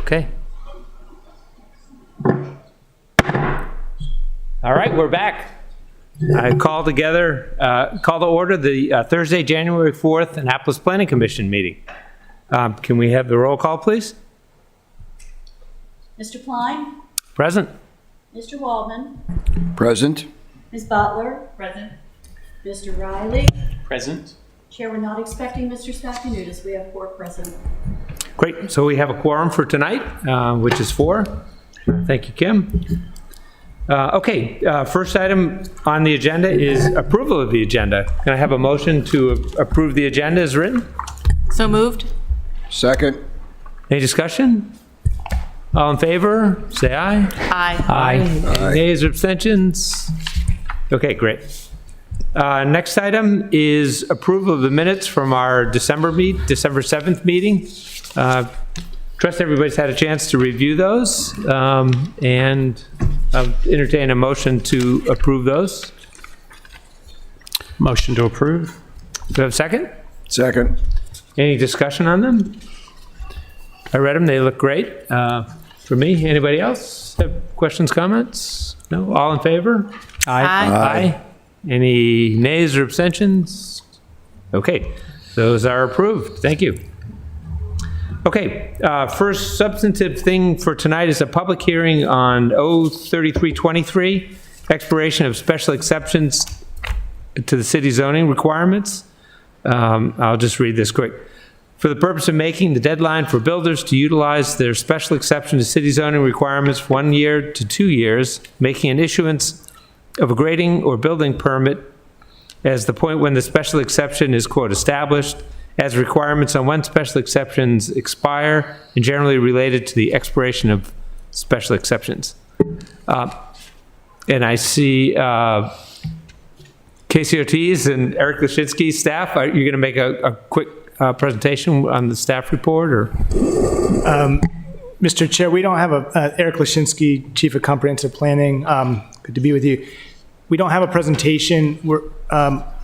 Okay. All right, we're back. I call to order the Thursday, January 4th Annapolis Planning Commission meeting. Can we have the roll call, please? Mr. Klein? Present. Mr. Waldman? Present. Ms. Butler? Present. Mr. Riley? Present. Chair, we're not expecting Mr. Stephanidis. We have 4 present. Great. So we have a quorum for tonight, which is 4. Thank you, Kim. Okay, first item on the agenda is approval of the agenda. Can I have a motion to approve the agenda as written? So moved. Second. Any discussion? All in favor, say aye. Aye. Aye. Nays or abstentions? Okay, great. Next item is approval of the minutes from our December 7th meeting. Trust everybody's had a chance to review those, and entertain a motion to approve those. Motion to approve. Do we have a second? Second. Any discussion on them? I read them, they look great. For me, anybody else have questions, comments? No? All in favor? Aye. Any nays or abstentions? Okay, those are approved. Thank you. Okay, first substantive thing for tonight is a public hearing on O3323, expiration of special exceptions to the city zoning requirements. I'll just read this quick. For the purpose of making the deadline for builders to utilize their special exception to city zoning requirements 1 year to 2 years, making an issuance of a grading or building permit as the point when the special exception is, quote, established, as requirements on when special exceptions expire and generally related to the expiration of special exceptions. And I see Casey Ortiz and Eric Lashinsky staff. Are you going to make a quick presentation on the staff report, or? Mr. Chair, we don't have Eric Lashinsky, Chief of Comprehensive Planning. Good to be with you. We don't have a presentation.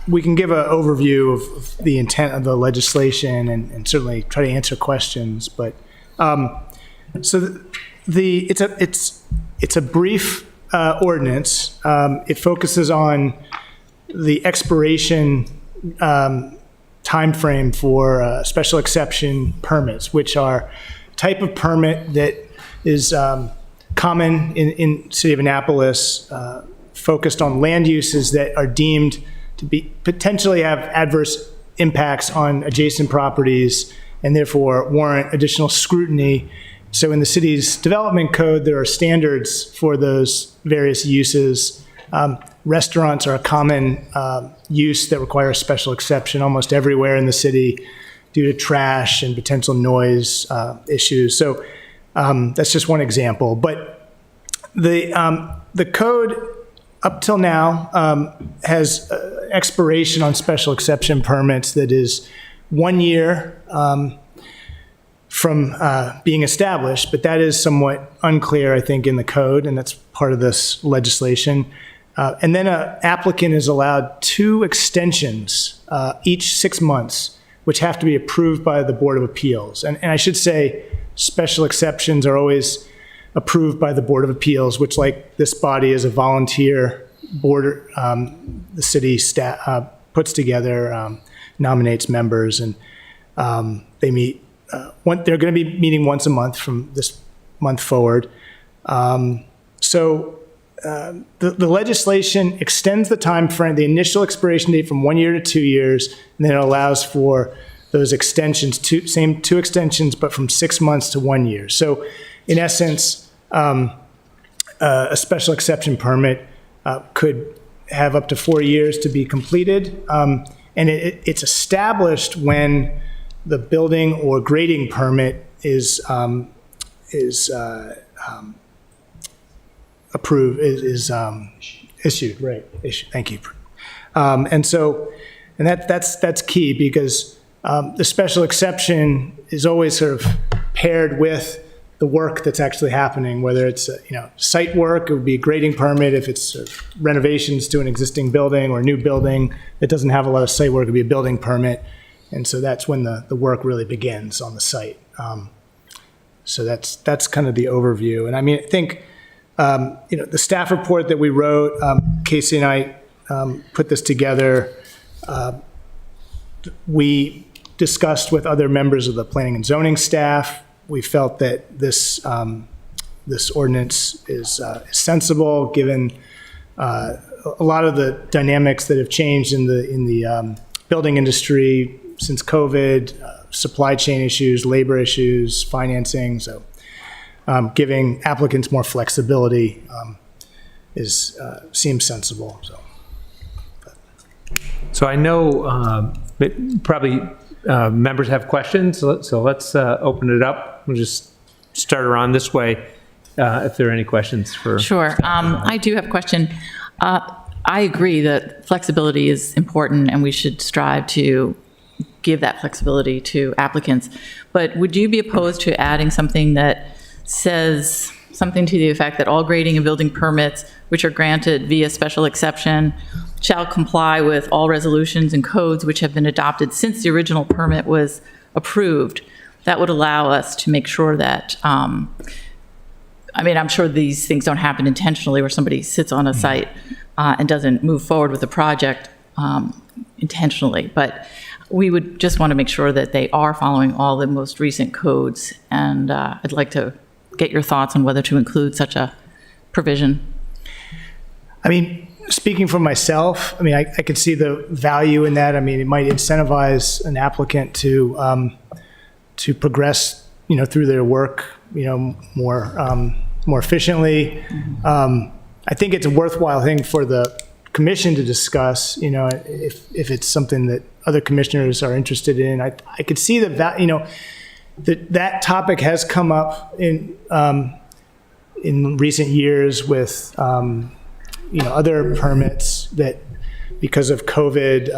We can give an overview of the intent of the legislation and certainly try to answer questions. But so it's a brief ordinance. It focuses on the expiration time frame for special exception permits, which are a type of permit that is common in the city of Annapolis, focused on land uses that are deemed to be potentially have adverse impacts on adjacent properties and therefore warrant additional scrutiny. So in the city's development code, there are standards for those various uses. Restaurants are a common use that requires special exception almost everywhere in the city due to trash and potential noise issues. So that's just one example. But the code up till now has expiration on special exception permits that is 1 year from being established, but that is somewhat unclear, I think, in the code, and that's part of this legislation. And then an applicant is allowed 2 extensions each 6 months, which have to be approved by the Board of Appeals. And I should say special exceptions are always approved by the Board of Appeals, which, like this body, is a volunteer board. The city staff puts together, nominates members, and they meet. They're going to be meeting once a month from this month forward. So the legislation extends the time frame, the initial expiration date, from 1 year to 2 years, and then it allows for those extensions, same 2 extensions, but from 6 months to 1 year. So in essence, a special exception permit could have up to 4 years to be completed. And it's established when the building or grading permit is approved, is issued, right? Issued. Thank you. And that's key, because the special exception is always sort of paired with the work that's actually happening, whether it's site work. It would be a grading permit. If it's sort of renovations to an existing building or a new building that doesn't have a lot of site work, it would be a building permit. And so that's when the work really begins on the site. So that's kind of the overview. And I mean, I think, the staff report that we wrote, Casey and I put this together. We discussed with other members of the planning and zoning staff. We felt that this ordinance is sensible, given a lot of the dynamics that have changed in the building industry since COVID, supply chain issues, labor issues, financing. So giving applicants more flexibility seems sensible. So I know probably members have questions, so let's open it up. We'll just start around this way if there are any questions for. Sure. I do have a question. I agree that flexibility is important and we should strive to give that flexibility to applicants. But would you be opposed to adding something that says something to the effect that all grading and building permits which are granted via special exception shall comply with all resolutions and codes which have been adopted since the original permit was approved? That would allow us to make sure that, I'm sure these things don't happen intentionally where somebody sits on a site and doesn't move forward with the project intentionally, but we would just want to make sure that they are following all the most recent codes, and I'd like to get your thoughts on whether to include such a provision. I mean, speaking for myself, I could see the value in that. I mean, it might incentivize an applicant to progress, through their work, more efficiently. I think it's a worthwhile thing for the commission to discuss, if it's something that other commissioners are interested in. I could see that topic has come up in recent years with, other permits that because of COVID,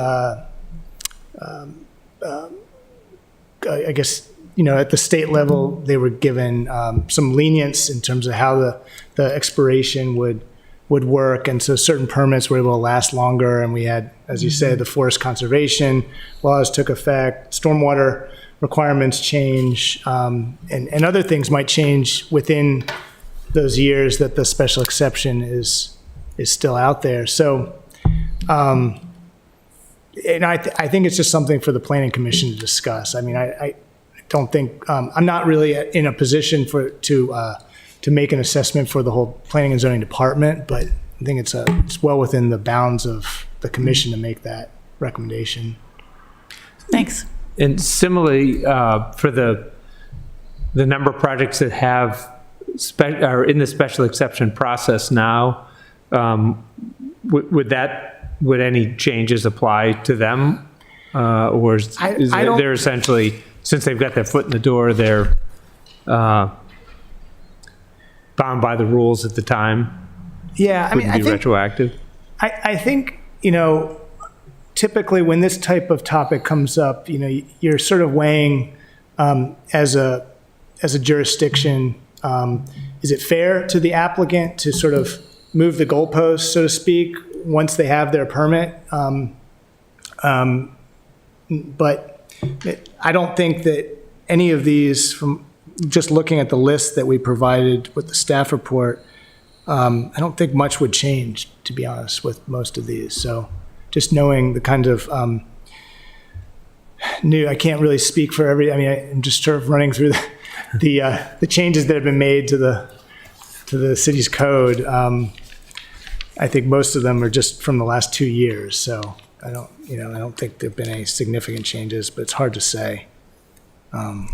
I guess, at the state level, they were given some lenience in terms of how the expiration would work. And so certain permits were able to last longer. And we had, as you say, the forest conservation laws took effect, stormwater requirements change, and other things might change within those years that the special exception is still out there. So, and I think it's just something for the planning commission to discuss. I mean, I don't think, I'm not really in a position to make an assessment for the whole planning and zoning department, but I think it's well within the bounds of the commission to make that recommendation. Thanks. And similarly, for the number of projects that are in the special exception process now, would any changes apply to them? Or they're essentially, since they've got their foot in the door, they're bound by the rules at the time? Yeah, I think retroactive? I think, typically when this type of topic comes up, you're sort of weighing as a jurisdiction, is it fair to the applicant to sort of move the goalposts, so to speak, once they have their permit? But I don't think that any of these, from just looking at the list that we provided with the staff report, I don't think much would change, to be honest, with most of these. So just knowing the kind of I can't really speak for I'm just sort of running through the changes that have been made to the city's code. I think most of them are just from the last 2 years. So I don't think there've been any significant changes, but it's hard to say. I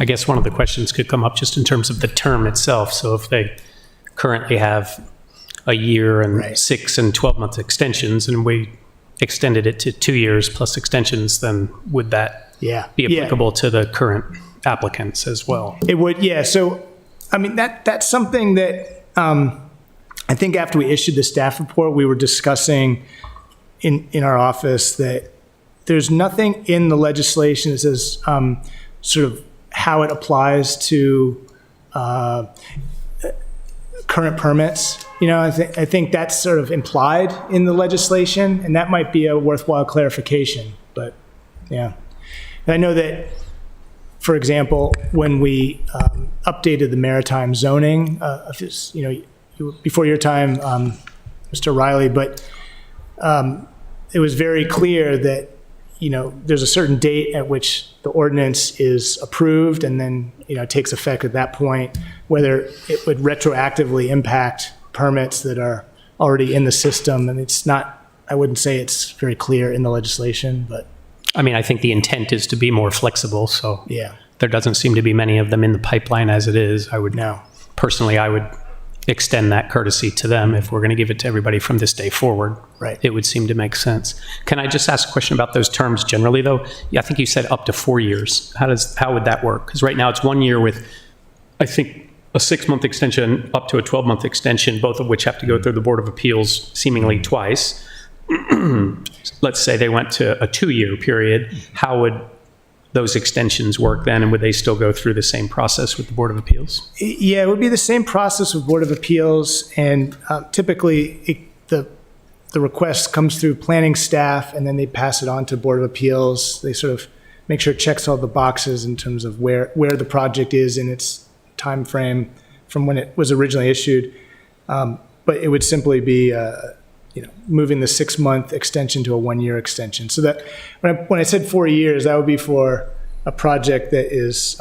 guess one of the questions could come up just in terms of the term itself. So if they currently have a year and Right. 6 and 12-month extensions, and we extended it to 2 years plus extensions, then would that be applicable to the current applicants as well? It would, yeah. So, that's something that I think after we issued the staff report, we were discussing in our office that there's nothing in the legislation that says sort of how it applies to current permits. I think that's sort of implied in the legislation, and that might be a worthwhile clarification. But yeah, and I know that for example, when we updated the maritime zoning, before your time, Mr. Riley, but it was very clear that, there's a certain date at which the ordinance is approved and then, it takes effect at that point, whether it would retroactively impact permits that are already in the system. And it's not, I wouldn't say it's very clear in the legislation, but I mean, I think the intent is to be more flexible, so yeah, there doesn't seem to be many of them in the pipeline as it is. I would extend that courtesy to them if we're going to give it to everybody from this day forward. Right. It would seem to make sense. Can I just ask a question about those terms generally, though? Yeah, I think you said up to 4 years. How would that work? Because right now it's 1 year with, I think, a 6-month extension up to a 12-month extension, both of which have to go through the Board of Appeals seemingly twice. Let's say they went to a 2-year period. How would those extensions work then, and would they still go through the same process with the Board of Appeals? Yeah, it would be the same process with Board of Appeals, and typically the request comes through planning staff, and then they pass it on to Board of Appeals. They sort of make sure it checks all the boxes in terms of where the project is in its time frame from when it was originally issued. But it would simply be moving the 6-month extension to a 1-year extension. So that when I said 4 years, that would be for a project that is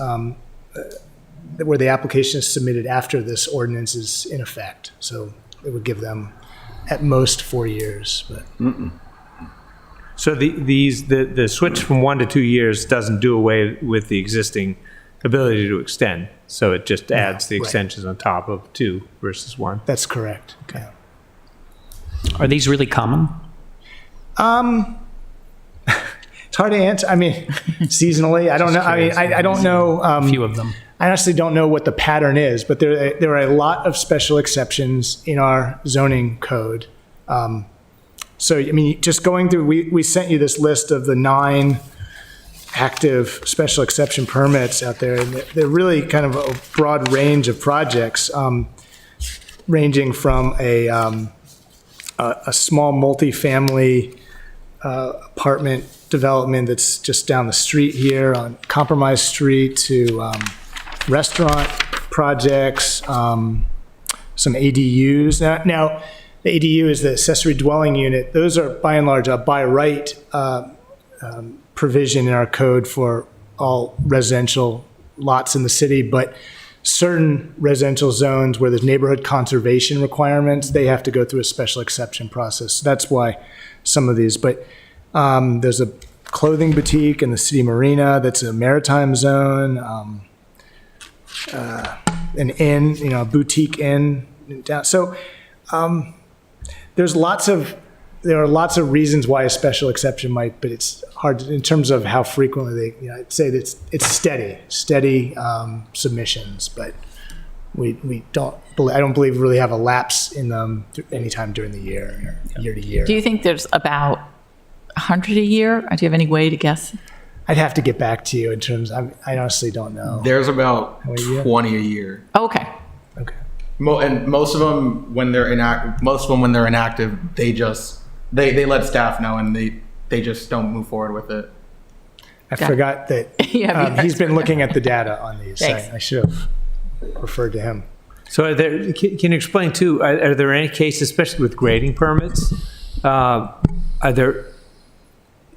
where the application is submitted after this ordinance is in effect. So it would give them at most 4 years. But So the switch from 1 to 2 years doesn't do away with the existing ability to extend. So it just adds the right. extensions on top of 2 versus 1. that's correct. Okay. Are these really common? It's hard to answer. I mean, seasonally, I don't know. I mean, I don't know. A few of them. I honestly don't know what the pattern is, but there are a lot of special exceptions in our zoning code. So, I mean, just going through, we sent you this list of the 9 active special exception permits out there, and they're really kind of a broad range of projects, ranging from a small multifamily apartment development that's just down the street here on Compromise Street to restaurant projects, some ADUs. Now, the ADU is the accessory dwelling unit. Those are by and large a by right provision in our code for all residential lots in the city, but certain residential zones where there's neighborhood conservation requirements, they have to go through a special exception process. So that's why some of these, but there's a clothing boutique in the city marina that's a maritime zone, an inn, a boutique inn down. So there are lots of reasons why a special exception might, but it's hard in terms of how frequently they, I'd say that it's steady submissions, but I don't believe we really have a lapse in them anytime during the year to year. Do you think there's about 100 a year? Do you have any way to guess? I'd have to get back to you in terms, I honestly don't know. There's about How many a year? 20 a year. Oh, okay. Okay. And most of them when they're inactive, they let staff know and they just don't move forward with it. I forgot that Yeah, he's been looking at the data on these. Thanks. I should have referred to him. So can you explain too, are there any cases, especially with grading permits, are there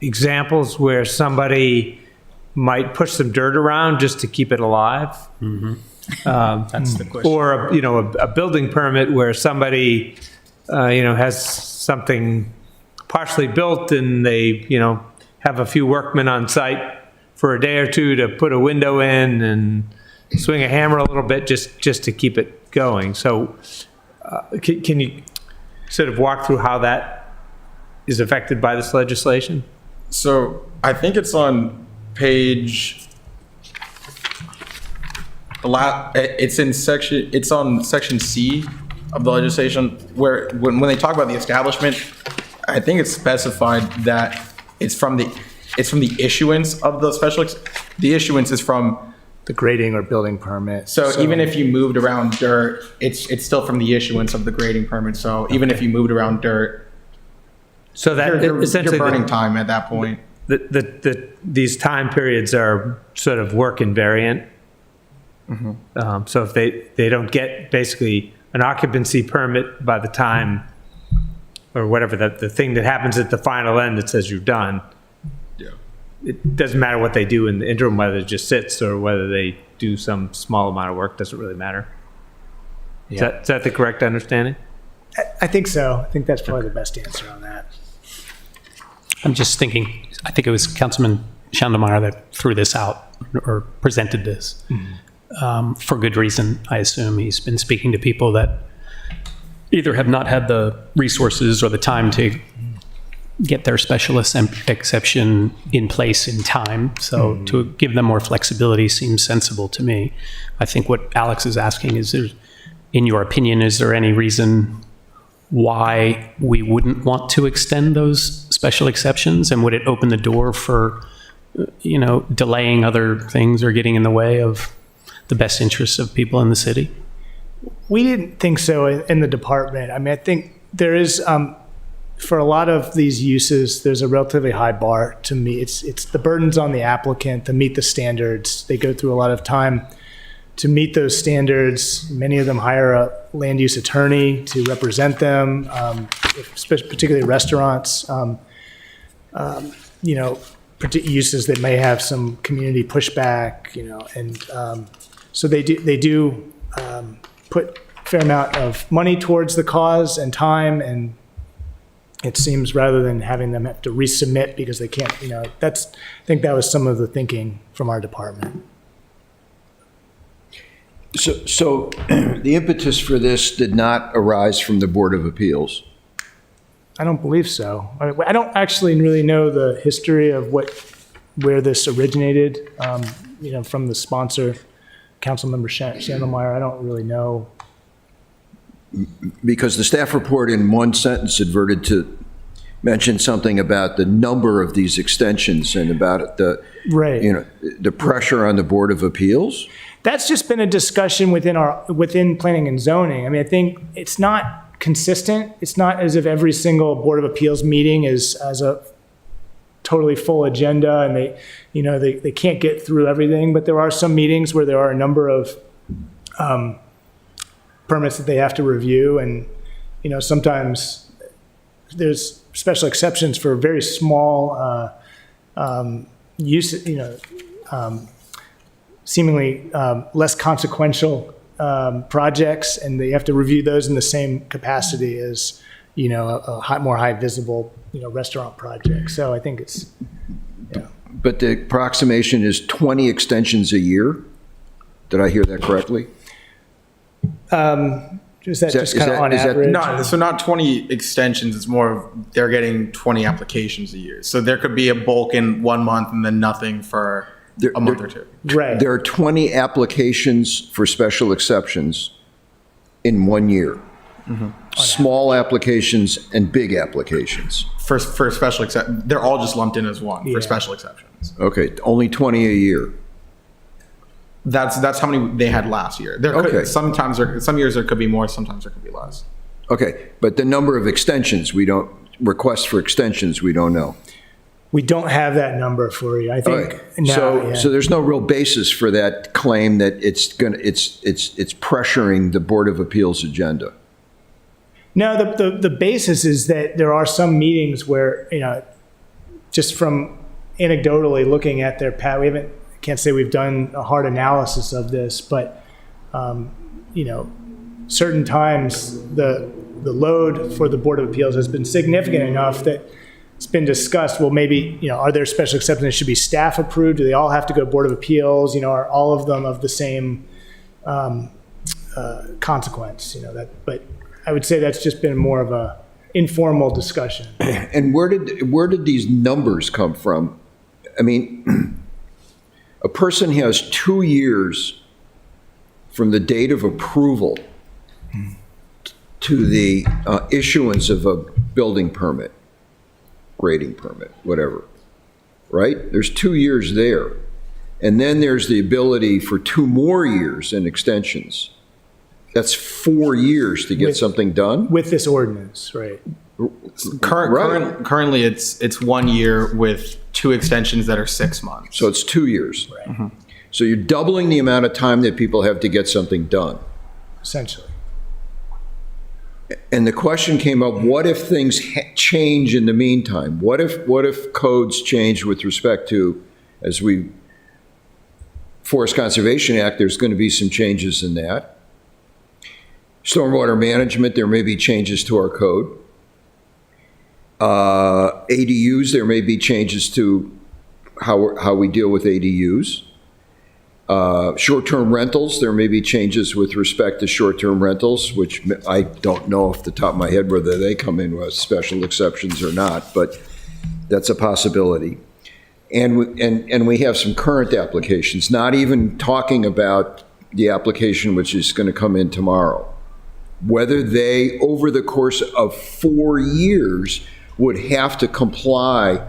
examples where somebody might push some dirt around just to keep it alive? That's the question. Or a building permit where somebody has something partially built and they have a few workmen on site for a day or two to put a window in and swing a hammer a little bit just to keep it going. So can you sort of walk through how that is affected by this legislation? So I think it's on page. It's on section C of the legislation where when they talk about the establishment, I think it's specified that it's from the issuance of the special. The issuance is from The grading or building permit. So even if you moved around dirt, it's still from the issuance of the grading permit. So even if you moved around dirt, So that you're essentially burning time at that point. these time periods are sort of work invariant. So if they don't get basically an occupancy permit by the time, or whatever, the thing that happens at the final end that says you're done, it doesn't matter what they do in the interim, whether it just sits or whether they do some small amount of work, doesn't really matter. Is that the correct understanding? I think so. I think that's probably the best answer on that. I'm just thinking, I think it was Councilman Schandelmeyer that threw this out or presented this. For good reason, I assume. He's been speaking to people that either have not had the resources or the time to get their special exception in place in time. So to give them more flexibility seems sensible to me. I think what Alex is asking is, in your opinion, is there any reason why we wouldn't want to extend those special exceptions? And would it open the door for, delaying other things or getting in the way of the best interests of people in the city? We didn't think so in the department. I mean, I think there is, for a lot of these uses, there's a relatively high bar to meet. It's the burden's on the applicant to meet the standards. They go through a lot of time to meet those standards. Many of them hire a land use attorney to represent them, particularly restaurants, uses that may have some community pushback, and so they do put a fair amount of money towards the cause and time, and it seems rather than having them have to resubmit because they can't, I think that was some of the thinking from our department. So the impetus for this did not arise from the Board of Appeals? I don't believe so. I don't actually really know the history of where this originated, from the sponsor, Councilmember Schandelmeyer. I don't really know. Because the staff report in one sentence adverted to mention something about the number of these extensions and about the pressure on the Board of Appeals. That's just been a discussion within planning and zoning. I mean, I think it's not consistent. It's not as if every single Board of Appeals meeting has a totally full agenda and they can't get through everything. But there are some meetings where there are a number of permits that they have to review, and sometimes there's special exceptions for very small use, seemingly less consequential projects, and they have to review those in the same capacity as a more high visible restaurant project. So I think it's But the approximation is 20 extensions a year? Did I hear that correctly? is that just kind of on average? So not 20 extensions. It's more of they're getting 20 applications a year. So there could be a bulk in 1 month and then nothing for a month or two. Right. There are 20 applications for special exceptions in 1 year. Small applications and big applications. For special exception, they're all just lumped in as one for special exceptions. Okay, only 20 a year. That's how many they had last year. Some years there could be more, sometimes there could be less. Okay, but the number of extensions, requests for extensions, we don't know. We don't have that number for you. I think Okay. So there's no real basis for that claim that it's pressuring the Board of Appeals agenda. No, the basis is that there are some meetings where, just from anecdotally looking at their can't say we've done a hard analysis of this, but, certain times the load for the Board of Appeals has been significant enough that it's been discussed, well, maybe, are there special exceptions that should be staff approved? Do they all have to go to Board of Appeals? Are all of them of the same consequence? But I would say that's just been more of a informal discussion. And where did these numbers come from? I mean, a person has 2 years from the date of approval to the issuance of a building permit, grading permit, whatever, right? There's 2 years there. And then there's the ability for 2 more years in extensions. That's 4 years to get something done? With this ordinance, right? Right. Currently, it's 1 year with 2 extensions that are 6 months. So it's 2 years. So you're doubling the amount of time that people have to get something done. essentially. And the question came up, what if things change in the meantime? What if codes change with respect to, Forest Conservation Act, there's going to be some changes in that. Stormwater management, there may be changes to our code. ADUs, there may be changes to how we deal with ADUs. Short-term rentals, there may be changes with respect to short-term rentals, which I don't know off the top of my head whether they come in with special exceptions or not, but that's a possibility. And we have some current applications, not even talking about the application which is going to come in tomorrow. Whether they, over the course of 4 years, would have to comply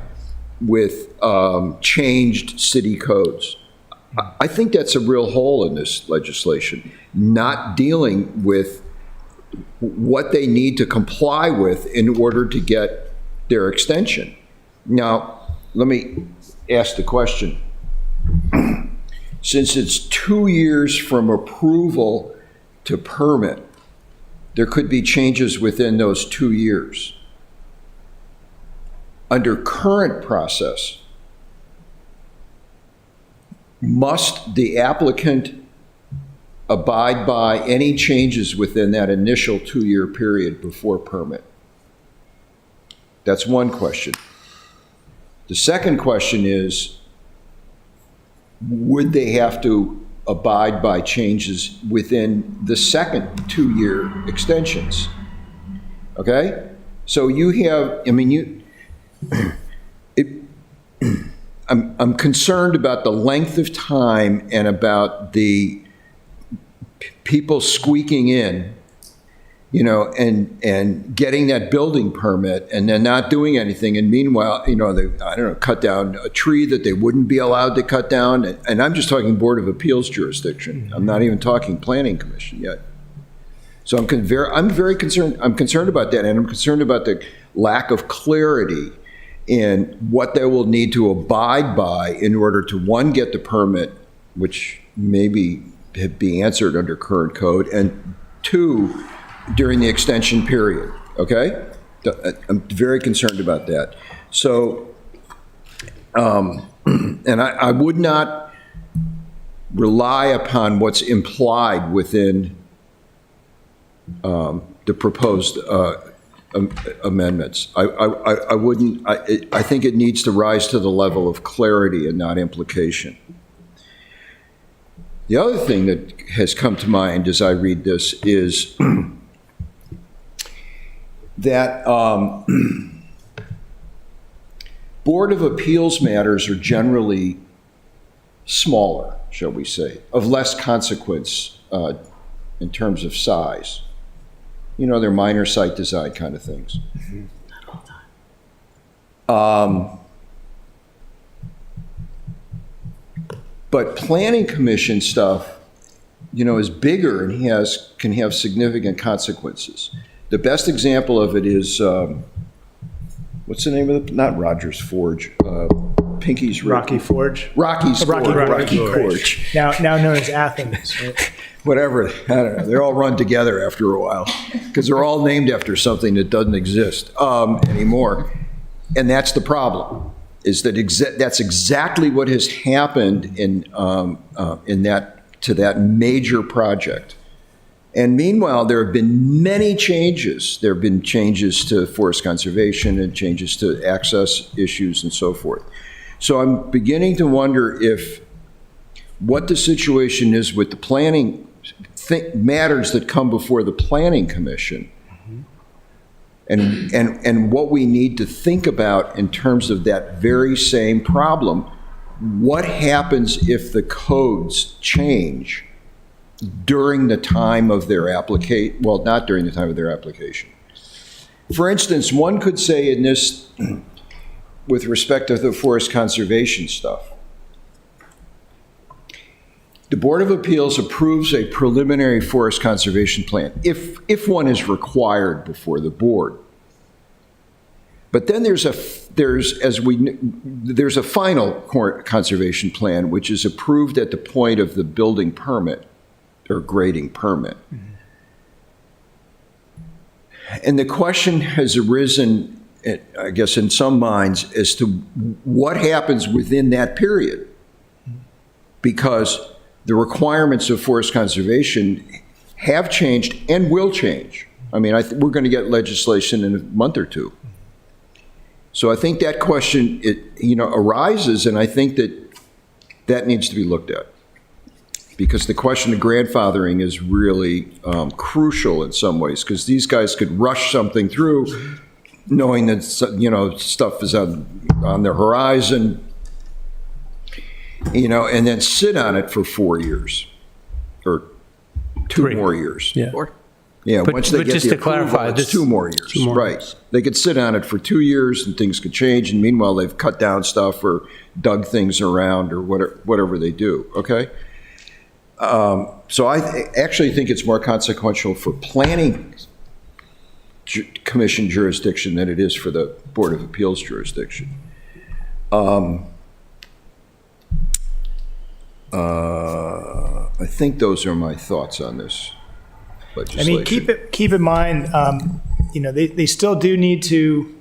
with changed city codes. I think that's a real hole in this legislation, not dealing with what they need to comply with in order to get their extension. Now, let me ask the question. Since it's 2 years from approval to permit, there could be changes within those 2 years. Under current process, must the applicant abide by any changes within that initial 2-year period before permit? That's one question. The second question is, would they have to abide by changes within the second 2-year extensions? Okay? So you have, I'm concerned about the length of time and about the people squeaking in, and getting that building permit and then not doing anything. And meanwhile, they, cut down a tree that they wouldn't be allowed to cut down. And I'm just talking Board of Appeals jurisdiction. I'm not even talking Planning Commission yet. So I'm very concerned. I'm concerned about that. And I'm concerned about the lack of clarity in what they will need to abide by in order to, one, get the permit, which maybe be answered under current code, and 2, during the extension period, okay? I'm very concerned about that. So, and I would not rely upon what's implied within the proposed amendments. I wouldn't, I think it needs to rise to the level of clarity and not implication. The other thing that has come to mind as I read this is that Board of Appeals matters are generally smaller, shall we say, of less consequence in terms of size. They're minor site design kind of things. But Planning Commission stuff, is bigger and can have significant consequences. The best example of it is, what's the name of it? Not Rogers Forge, Pinky's Rocky Forge. Rocky's Rocky Forge. Now known as Athens. Right? Whatever, I don't know. They're all run together after a while because they're all named after something that doesn't exist anymore. And that's the problem, is that that's exactly what has happened in that major project. And meanwhile, there have been many changes. There have been changes to forest conservation and changes to access issues and so forth. So I'm beginning to wonder what the situation is with the planning matters that come before the Planning Commission, and what we need to think about in terms of that very same problem. What happens if the codes change during the time of their application? Well, not during the time of their application. For instance, one could say in this, with respect to the forest conservation stuff, the Board of Appeals approves a preliminary forest conservation plan, if one is required before the board. But then there's a final conservation plan, which is approved at the point of the building permit or grading permit. And the question has arisen, I guess, in some minds as to what happens within that period. Because the requirements of forest conservation have changed and will change. I mean, we're going to get legislation in a month or two. So I think that question, arises, and I think that needs to be looked at. Because the question of grandfathering is really crucial in some ways, because these guys could rush something through knowing that, stuff is on the horizon, and then sit on it for 4 years or 2 more years. Yeah. Yeah, But- once they but get just the to clarify, approval, it's this- 2 more years. 2 more Right. years. They could sit on it for 2 years and things could change, and meanwhile, they've cut down stuff or dug things around or whatever they do, okay? So I actually think it's more consequential for planning commission jurisdiction than it is for the Board of Appeals jurisdiction. I think those are my thoughts on this I legislation. mean, keep in mind, they still do need to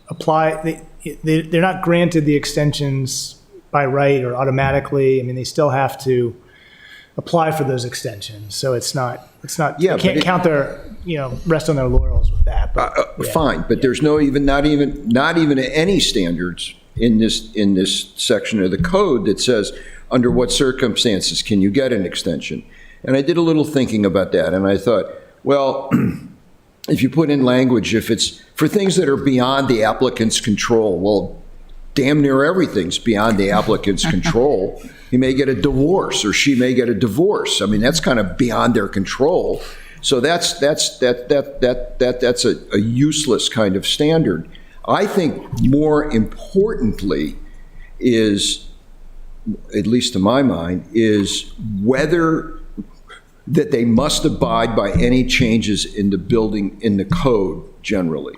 apply. They're not granted the extensions by right or automatically. I mean, they still have to apply for those extensions. So it's not. Yeah, they can't count their rest on their laurels with that. But, yeah. Fine, but there's not even any standards in this section of the code that says under what circumstances can you get an extension. And I did a little thinking about that, and I thought, well, if you put in language, if it's for things that are beyond the applicant's control, well, damn near everything's beyond the applicant's control. He may get a divorce, or she may get a divorce. I mean, that's kind of beyond their control. So that's a useless kind of standard. I think more importantly is, at least to my mind, is whether that they must abide by any changes in the code generally.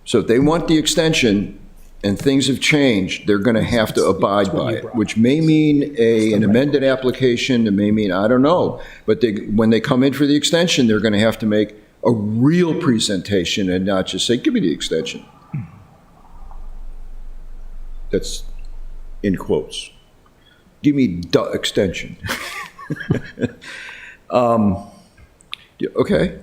So if they want the extension and things have changed, they're going to have to abide by it, which may mean an amended application, it may mean, I don't know. But when they come in for the extension, they're going to have to make a real presentation and not just say, give me the extension. That's in quotes. Give me the extension. Okay.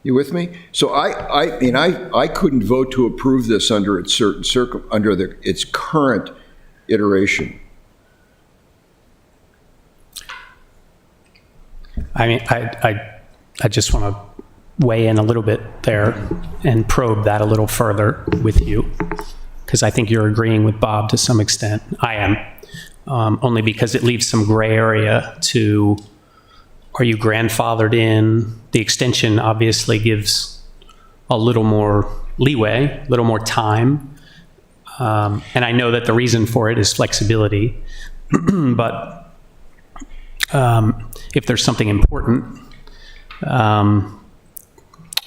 You with me? So I couldn't vote to approve this under its its current iteration. I mean, I just want to weigh in a little bit there and probe that a little further with you, because I think you're agreeing with Bob to some extent. I am, only because it leaves some gray area to, are you grandfathered in? The extension obviously gives a little more leeway, a little more time. And I know that the reason for it is flexibility, but if there's something important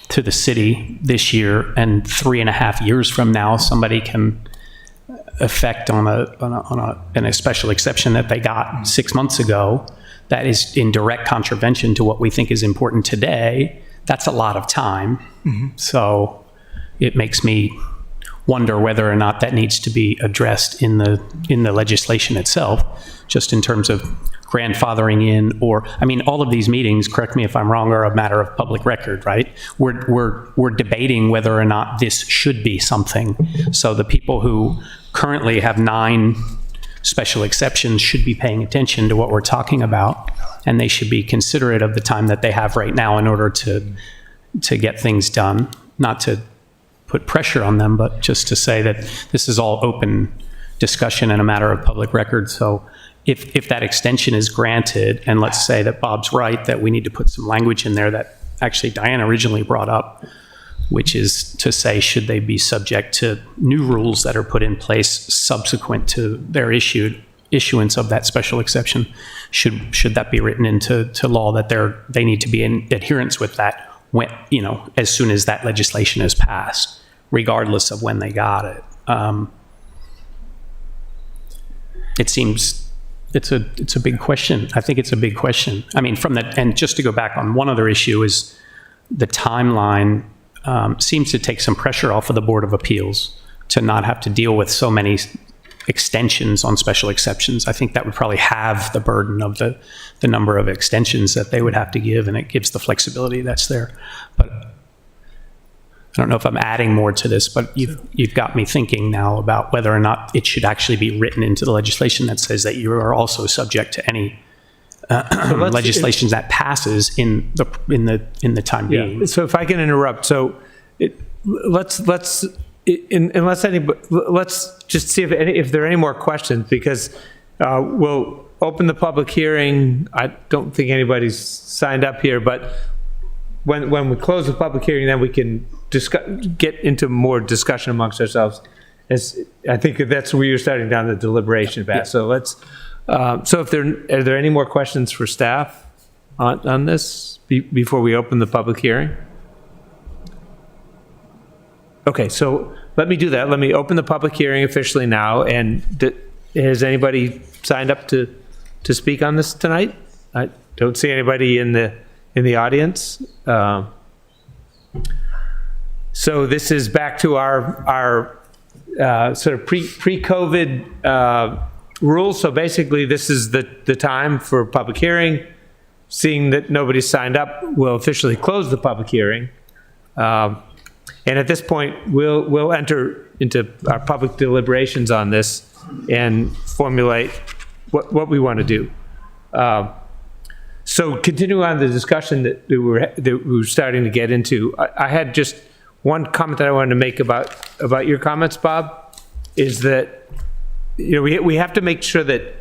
to the city this year, and 3.5 years from now, somebody can affect on a special exception that they got 6 months ago, that is in direct contravention to what we think is important today, that's a lot of time. Mm-hmm. So it makes me wonder whether or not that needs to be addressed in the legislation itself, just in terms of grandfathering in, or, I mean, all of these meetings, correct me if I'm wrong, are a matter of public record, right? We're debating whether or not this should be something. So the people who currently have 9 special exceptions should be paying attention to what we're talking about, and they should be considerate of the time that they have right now in order to get things done, not to put pressure on them, but just to say that this is all open discussion and a matter of public record. So if that extension is granted, and let's say that Bob's right, that we need to put some language in there that actually Diane originally brought up, which is to say, should they be subject to new rules that are put in place subsequent to their issuance of that special exception? Should that be written into law that they need to be in adherence with that, when, as soon as that legislation is passed, regardless of when they got it. It seems it's a big question. I think it's a big question. I mean, and just to go back on one other issue is the timeline seems to take some pressure off of the Board of Appeals to not have to deal with so many extensions on special exceptions. I think that would probably halve the burden of the number of extensions that they would have to give, and it gives the flexibility that's there. But I don't know if I'm adding more to this, but you've got me thinking now about whether or not it should actually be written into the legislation that says that you are also subject to any legislation that passes in the time being. So if I can interrupt, let's just see if there are any more questions, because we'll open the public hearing. I don't think anybody's signed up here, but when we close the public hearing, then we can get into more discussion amongst ourselves. As I think that's where you're starting down the deliberation path. So let's. So are there any more questions for staff on this before we open the public hearing? Okay, so let me do that. Let me open the public hearing officially now. And has anybody signed up to speak on this tonight? I don't see anybody in the audience. So this is back to our sort of pre-COVID rules. So basically, this is the time for public hearing. Seeing that nobody's signed up, we'll officially close the public hearing. And at this point, we'll enter into our public deliberations on this and formulate what we want to do. So continuing on the discussion that we were starting to get into, I had just one comment that I wanted to make about your comments, Bob, is that we have to make sure that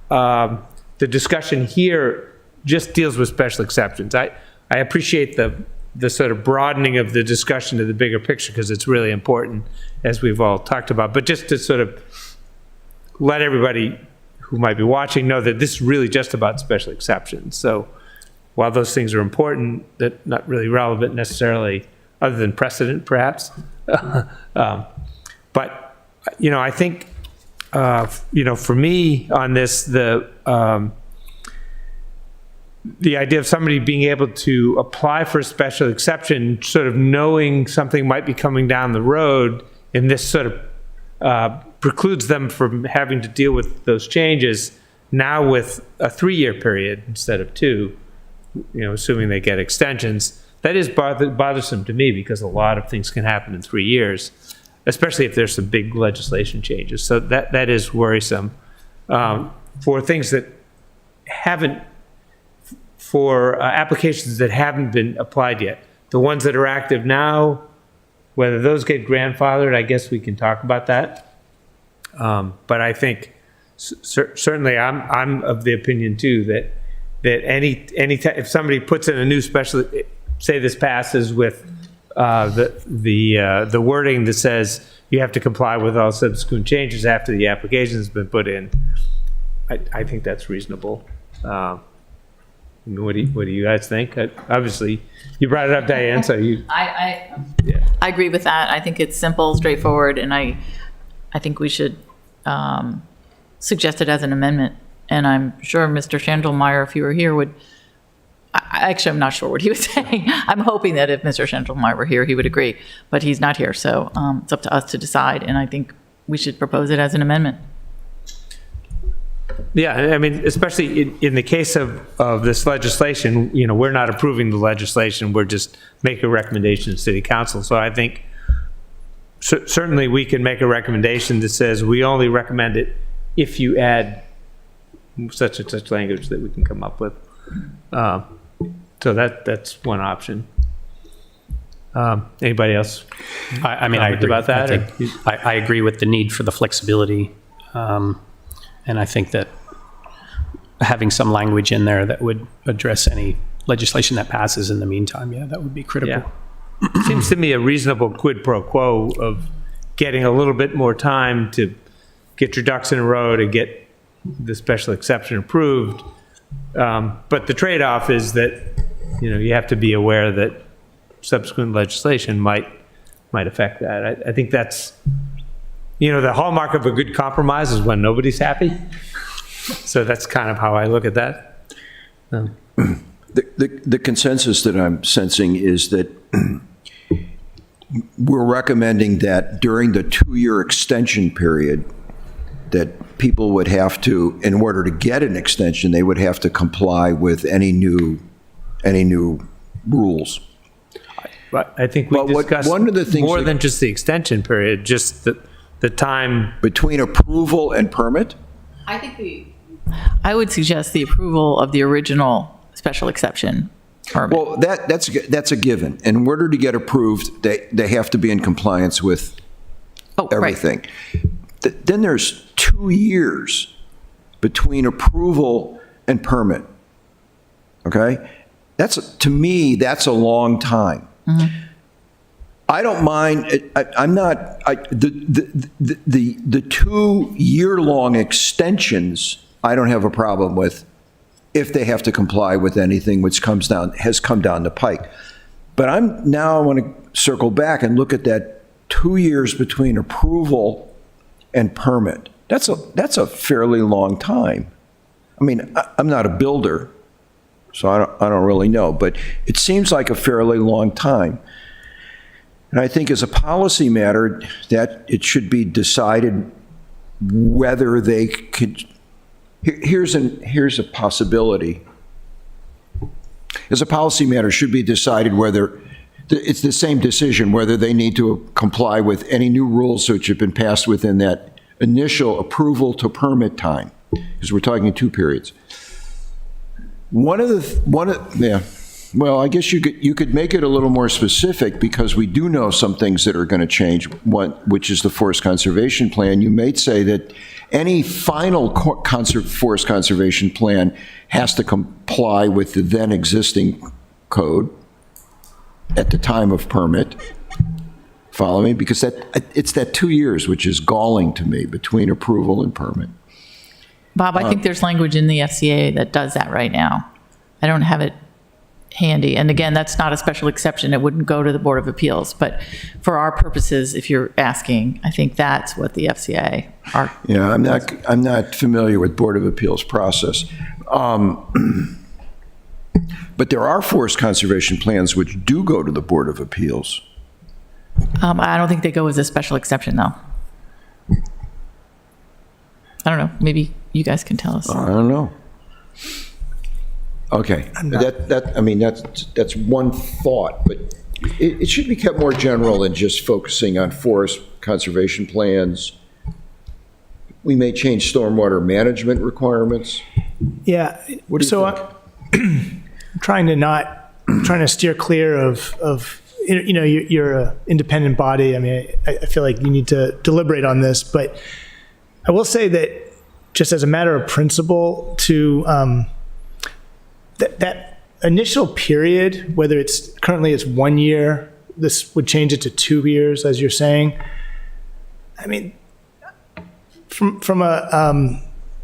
the discussion here just deals with special exceptions. I appreciate the sort of broadening of the discussion to the bigger picture, because it's really important, as we've all talked about. But just to sort of let everybody who might be watching know that this is really just about special exceptions. So while those things are important, they're not really relevant necessarily, other than precedent, perhaps. But I think for me on this, the idea of somebody being able to apply for a special exception, sort of knowing something might be coming down the road, and this sort of precludes them from having to deal with those changes now with a 3-year period instead of 2, assuming they get extensions. That is bothersome to me, because a lot of things can happen in 3 years, especially if there's some big legislation changes. So that is worrisome for things that haven't, for applications that haven't been applied yet. The ones that are active now, whether those get grandfathered, I guess we can talk about that. But I think certainly I'm of the opinion too that if somebody puts in a new special, say this passes with the wording that says you have to comply with all subsequent changes after the application has been put in, I think that's reasonable. What do you guys think? Obviously, you brought it up, Diane, so you. I agree with that. I think it's simple, straightforward, and I think we should suggest it as an amendment. And I'm sure Mr. Schandelmeyer, if he were here, would. Actually, I'm not sure what he was saying. I'm hoping that if Mr. Schandelmeyer were here, he would agree, but he's not here, so it's up to us to decide. And I think we should propose it as an amendment. Yeah, I mean, especially in the case of this legislation, we're not approving the legislation. We're just making a recommendation to City Council. So I think certainly we can make a recommendation that says we only recommend it if you add such and such language that we can come up with. So that's one option. Anybody else? I mean, I agree about that. I agree with the need for the flexibility. And I think that having some language in there that would address any legislation that passes in the meantime, that would be critical. Yeah. Seems to me a reasonable quid pro quo of getting a little bit more time to get your ducks in a row to get the special exception approved. But the trade-off is that, you have to be aware that subsequent legislation might affect that. I think that's, the hallmark of a good compromise is when nobody's happy. So that's kind of how I look at that. The consensus that I'm sensing is that we're recommending that during the 2-year extension period, that people would have to, in order to get an extension, they would have to comply with any new rules. But I think we But what- discussed one of the things more that- than just the extension period, just the time. Between approval and permit? I would suggest the approval of the original special exception permit. Well, that's a given. In order to get approved, they have to be in compliance with Oh, right. everything. Then there's 2 years between approval and permit. Okay? To me, that's a long time. I don't mind, the 2-year-long extensions, I don't have a problem with if they have to comply with anything which has come down the pike. But I want to circle back and look at that 2 years between approval and permit. That's a fairly long time. I mean, I'm not a builder, so I don't really know, but it seems like a fairly long time. And I think as a policy matter, that it should be decided whether they could. Here's a possibility. As a policy matter, it should be decided whether it's the same decision, whether they need to comply with any new rules which have been passed within that initial approval to permit time, because we're talking 2 periods. Well, I guess you could make it a little more specific, because we do know some things that are going to change, which is the forest conservation plan. You may say that any final forest conservation plan has to comply with the then existing code at the time of permit. Follow me? Because it's that 2 years which is galling to me between approval and permit. Bob, I think there's language in the FCA that does that right now. I don't have it handy. And again, that's not a special exception. It wouldn't go to the Board of Appeals. But for our purposes, if you're asking, I think that's what the FCA are. Yeah, I'm not familiar with Board of Appeals process. But there are forest conservation plans which do go to the Board of Appeals. I don't think they go as a special exception, though. I don't know. Maybe you guys can tell us. I don't know. Okay, that's one thought, but it should be kept more general than just focusing on forest conservation plans. We may change stormwater management requirements. Yeah. What do you so think? I'm trying to steer clear of you're an independent body. I mean, I feel like you need to deliberate on this, but I will say that just as a matter of principle, to that initial period, whether it's currently 1 year, this would change it to 2 years, as you're saying. I mean, from a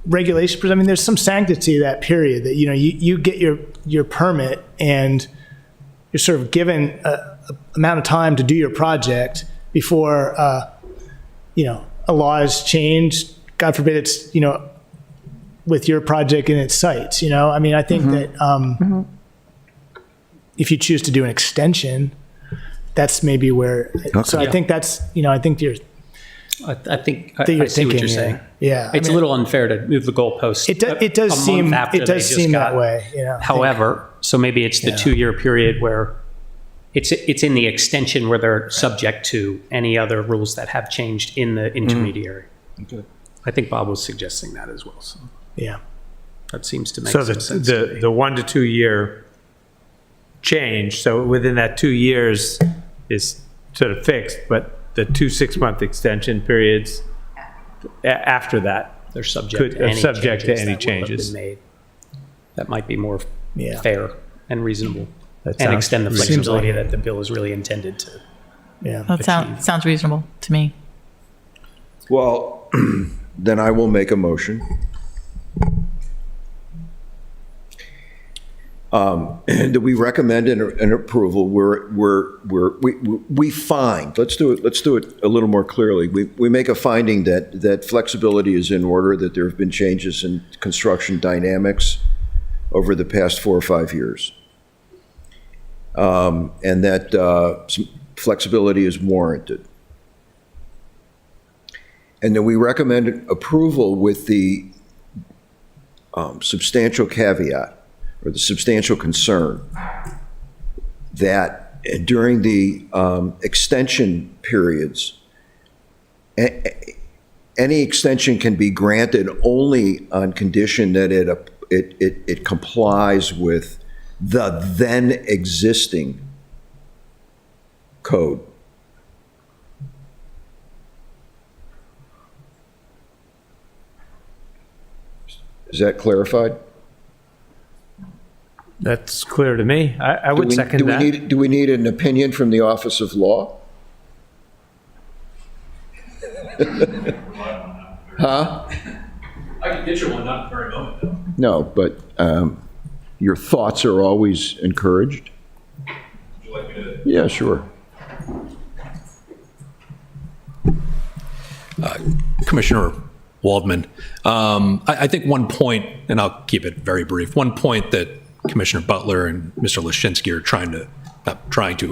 regulation perspective, I mean, there's some sanctity to that period that, you get your permit and you're sort of given a amount of time to do your project before, a law is changed. God forbid it's, with your project in its sights, I mean, I think that if you choose to do an extension, that's maybe where, so I think that's, I think you're, I think that you're I see what thinking you're saying. here. Yeah. It's a little unfair to move the goalpost. It does a month seem after it they does just seem got- that way. However, so maybe it's the 2-year period where it's in the extension where they're subject to any other rules that have changed in the intermediary. Okay. I think Bob was suggesting that as well. So Yeah. that seems to make So some sense. to me. the 1 to 2 year change, so within that 2 years is sort of fixed, but the 2 6-month extension periods after that. They're subject to any subject to changes any that will have changes. been made. That might be more Yeah. fair and reasonable, That and sounds extend the reasonable. flexibility that the bill is really intended to. Yeah. That sounds reasonable to me. Well, then I will make a motion. that we recommend an approval. We find, let's do it a little more clearly. We make a finding that flexibility is in order, that there have been changes in construction dynamics over the past 4 or 5 years. And that some flexibility is warranted. And then we recommend approval with the substantial caveat, or the substantial concern, that during the extension periods, any extension can be granted only on condition that it complies with the then existing code. Is that clarified? That's clear to me. I would second that. Do we need an opinion from the Office of Law? Huh? I can get you one, not very moment, though. No, but your thoughts are always encouraged. Would you like me to? Yeah, sure. Commissioner Waldman, I think one point, and I'll keep it very brief, one point that Commissioner Butler and Mr. Lashinsky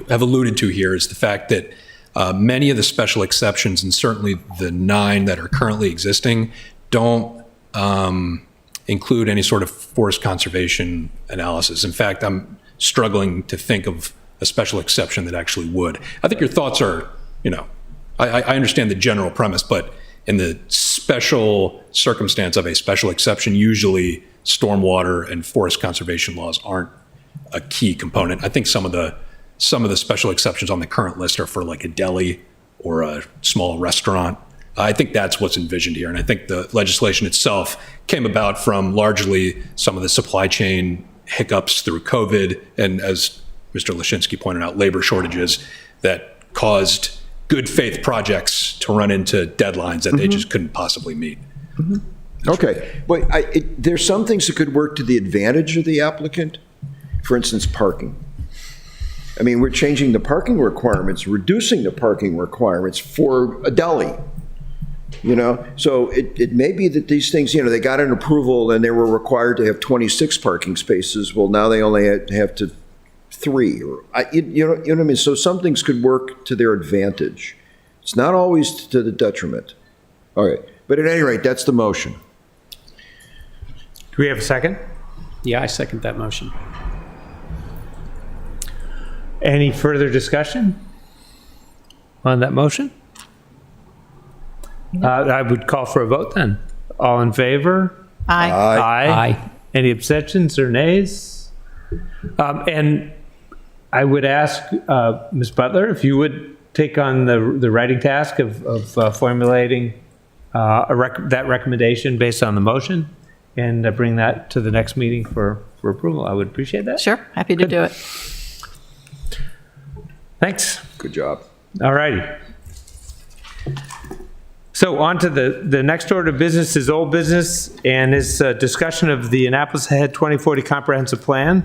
have alluded to here is the fact that many of the special exceptions, and certainly the 9 that are currently existing, don't include any sort of forest conservation analysis. In fact, I'm struggling to think of a special exception that actually would. I think your thoughts are, I understand the general premise, but in the special circumstance of a special exception, usually stormwater and forest conservation laws aren't a key component. I think some of the special exceptions on the current list are for like a deli or a small restaurant. I think that's what's envisioned here. And I think the legislation itself came about from largely some of the supply chain hiccups through COVID. And as Mr. Lashinsky pointed out, labor shortages that caused good faith projects to run into deadlines that they just couldn't possibly meet. Okay, but there's some things that could work to the advantage of the applicant. For instance, parking. I mean, we're changing the parking requirements, reducing the parking requirements for a deli. So it may be that these things, they got an approval and they were required to have 26 parking spaces. Well, now they only have to 3, or you know what I mean? So some things could work to their advantage. It's not always to the detriment. All right, but at any rate, that's the motion. Do we have a second? Yeah, I second that motion. Any further discussion on that motion? I would call for a vote then. All in favor? Aye. Aye. Any abstentions or nays? And I would ask Ms. Butler if you would take on the writing task of formulating that recommendation based on the motion and bring that to the next meeting for approval. I would appreciate that. Sure, happy to do it. Thanks. Good job. All righty. So on to the next order of business is old business, and is a discussion of the Annapolis Ahead 2040 Comprehensive Plan,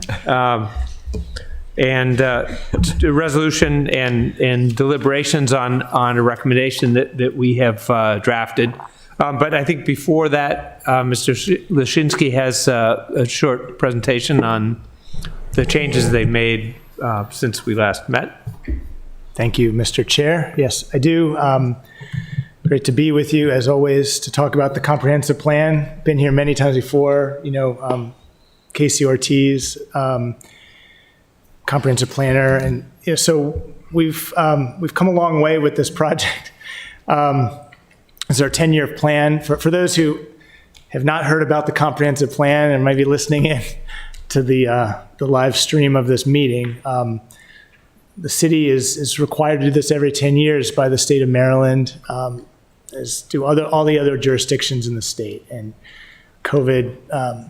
and a resolution and deliberations on a recommendation that we have drafted. But I think before that, Mr. Lashinsky has a short presentation on the changes they've made since we last met. Thank you, Mr. Chair. Yes, I do. Great to be with you, as always, to talk about the comprehensive plan. Been here many times before, Casey Ortiz, comprehensive planner. And so we've come a long way with this project. This is our 10-year plan. For those who have not heard about the comprehensive plan and might be listening in to the live stream of this meeting, the city is required to do this every 10 years by the state of Maryland, as do all the other jurisdictions in the state. And COVID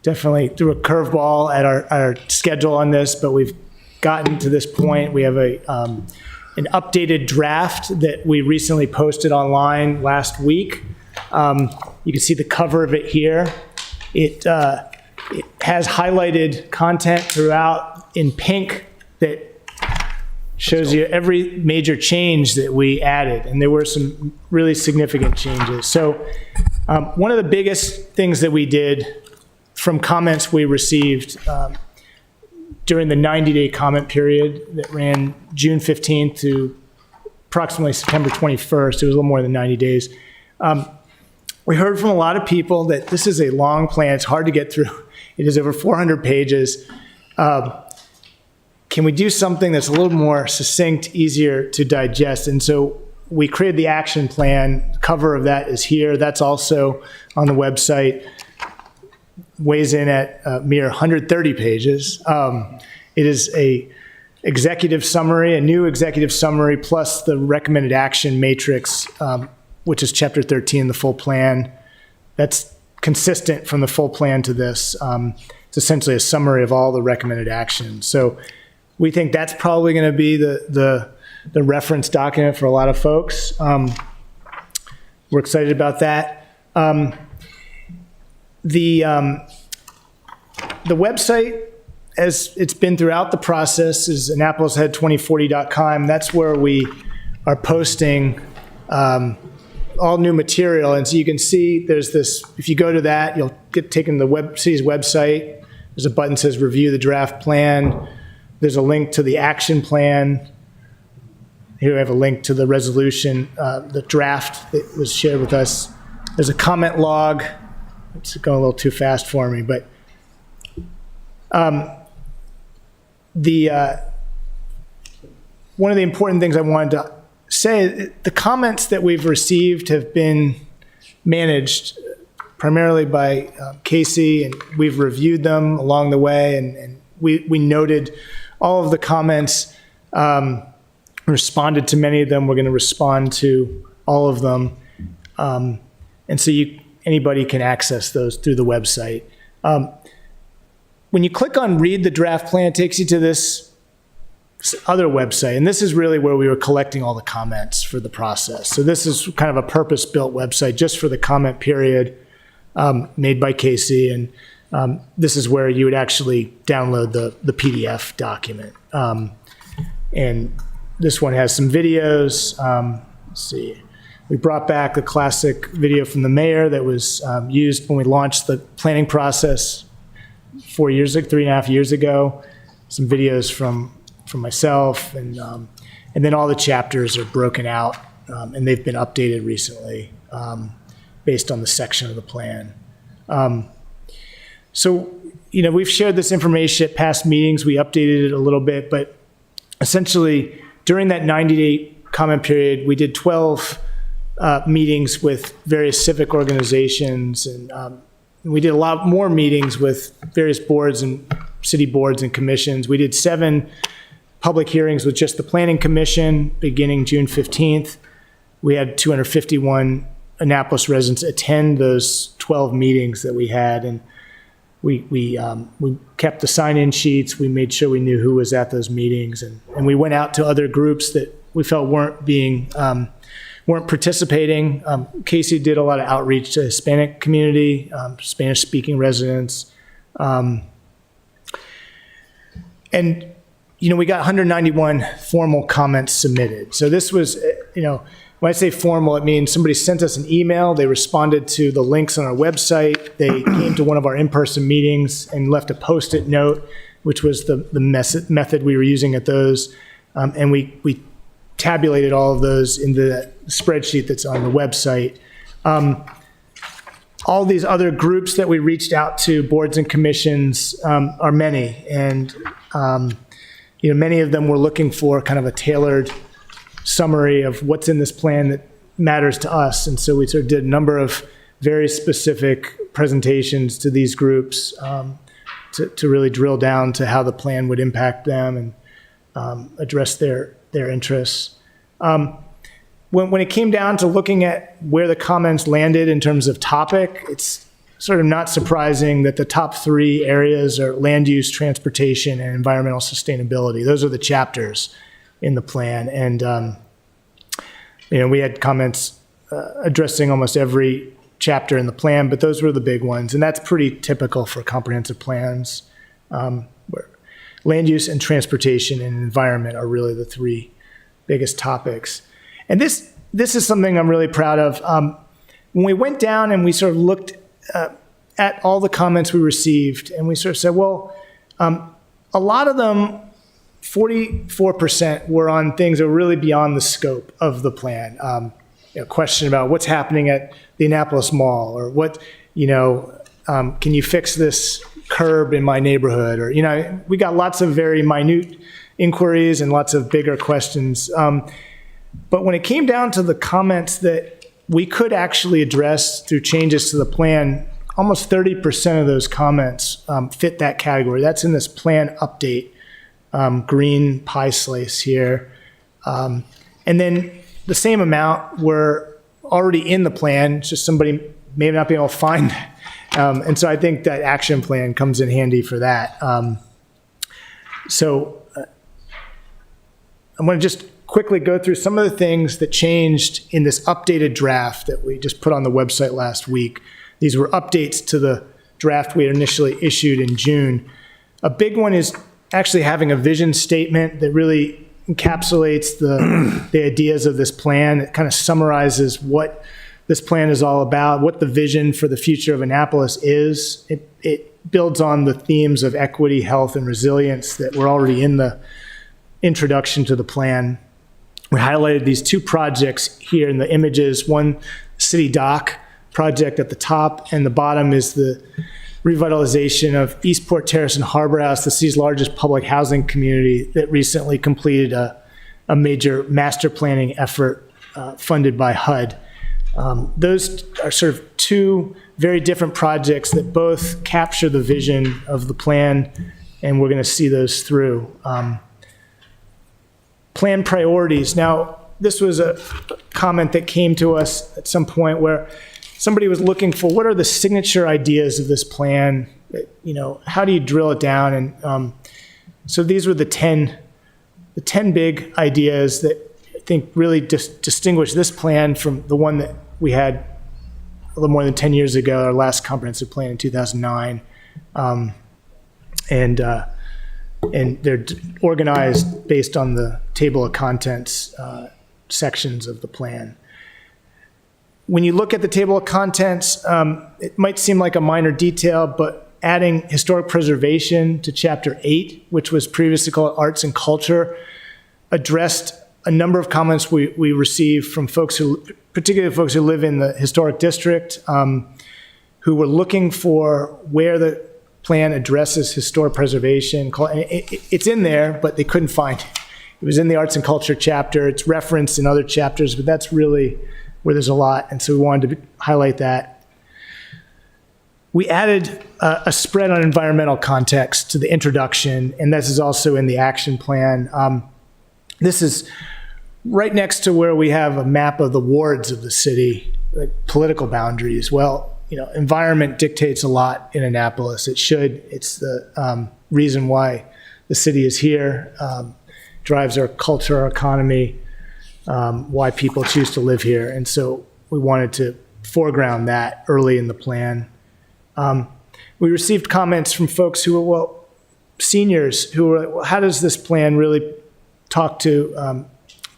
definitely threw a curveball at our schedule on this, but we've gotten to this point. We have an updated draft that we recently posted online last week. You can see the cover of it here. It has highlighted content throughout in pink that shows you every major change that we added, and there were some really significant changes. So one of the biggest things that we did from comments we received during the 90-day comment period that ran June 15th to approximately September 21st, it was a little more than 90 days, we heard from a lot of people that this is a long plan, it's hard to get through. It is over 400 pages. Can we do something that's a little more succinct, easier to digest? And so we created the action plan. The cover of that is here. That's also on the website. Weighs in at a mere 130 pages. It is a executive summary, a new executive summary, plus the recommended action matrix, which is chapter 13, the full plan. That's consistent from the full plan to this. It's essentially a summary of all the recommended actions. So we think that's probably going to be the reference document for a lot of folks. We're excited about that. The website, as it's been throughout the process, is AnnapolisHead2040.com. That's where we are posting all new material. And so you can see there's this, if you go to that, you'll get taken to the city's website. There's a button that says review the draft plan. There's a link to the action plan. Here we have a link to the resolution, the draft that was shared with us. There's a comment log. It's going a little too fast for me, but one of the important things I wanted to say, the comments that we've received have been managed primarily by Casey, and we've reviewed them along the way, and we noted all of the comments, responded to many of them. We're going to respond to all of them. And so anybody can access those through the website. When you click on read the draft plan, it takes you to this other website. And this is really where we were collecting all the comments for the process. So this is kind of a purpose-built website just for the comment period, made by Casey. And this is where you would actually download the PDF document. And this one has some videos. Let's see. We brought back the classic video from the mayor that was used when we launched the planning process 3.5 years ago. Some videos from myself, and then all the chapters are broken out, and they've been updated recently based on the section of the plan. So, we've shared this information at past meetings. We updated it a little bit, but essentially during that 90-day comment period, we did 12 meetings with various civic organizations, and we did a lot more meetings with various boards and city boards and commissions. We did 7 public hearings with just the Planning Commission beginning June 15th. We had 251 Annapolis residents attend those 12 meetings that we had, and we kept the sign-in sheets. We made sure we knew who was at those meetings, and we went out to other groups that we felt weren't participating. Casey did a lot of outreach to the Hispanic community, Spanish-speaking residents. And, we got 191 formal comments submitted. So this was, when I say formal, it means somebody sent us an email, they responded to the links on our website, they came to one of our in-person meetings and left a Post-it note, which was the method we were using at those. And we tabulated all of those in the spreadsheet that's on the website. All these other groups that we reached out to, boards and commissions, are many. And, many of them were looking for kind of a tailored summary of what's in this plan that matters to us. And so we sort of did a number of very specific presentations to these groups to really drill down to how the plan would impact them and address their interests. When it came down to looking at where the comments landed in terms of topic, it's sort of not surprising that the top 3 areas are land use, transportation, and environmental sustainability. Those are the chapters in the plan. And, we had comments addressing almost every chapter in the plan, but those were the big ones. And that's pretty typical for comprehensive plans, where land use and transportation and environment are really the three biggest topics. And this is something I'm really proud of. When we went down and we sort of looked at all the comments we received, and we sort of said, well, a lot of them, 44% were on things that were really beyond the scope of the plan. Question about what's happening at the Annapolis Mall, or what, can you fix this curb in my neighborhood? Or, we got lots of very minute inquiries and lots of bigger questions. But when it came down to the comments that we could actually address through changes to the plan, almost 30% of those comments fit that category. That's in this plan update, green pie slice here. And then the same amount were already in the plan, it's just somebody may not be able to find it. And so I think that action plan comes in handy for that. So I'm going to just quickly go through some of the things that changed in this updated draft that we just put on the website last week. These were updates to the draft we had initially issued in June. A big one is actually having a vision statement that really encapsulates the ideas of this plan. It kind of summarizes what this plan is all about, what the vision for the future of Annapolis is. It builds on the themes of equity, health, and resilience that were already in the introduction to the plan. We highlighted these two projects here in the images. One, City Dock project at the top, and the bottom is the revitalization of Eastport Terrace and Harbor House, the city's largest public housing community that recently completed a major master planning effort funded by HUD. Those are sort of two very different projects that both capture the vision of the plan, and we're going to see those through. Plan priorities. Now, this was a comment that came to us at some point where somebody was looking for what are the signature ideas of this plan? How do you drill it down? And so these were the 10 big ideas that I think really distinguish this plan from the one that we had a little more than 10 years ago, our last comprehensive plan in 2009. And they're organized based on the table of contents sections of the plan. When you look at the table of contents, it might seem like a minor detail, but adding historic preservation to Chapter 8, which was previously called Arts and Culture, addressed a number of comments we received from folks particularly folks who live in the historic district, who were looking for where the plan addresses historic preservation. It's in there, but they couldn't find it. It was in the Arts and Culture chapter. It's referenced in other chapters, but that's really where there's a lot, and so we wanted to highlight that. We added a spread on environmental context to the introduction, and this is also in the action plan. This is right next to where we have a map of the wards of the city, like political boundaries. Well, environment dictates a lot in Annapolis. It should. It's the reason why the city is here, drives our culture, our economy, why people choose to live here. And so we wanted to foreground that early in the plan. We received comments from folks who were, seniors who were, how does this plan really talk to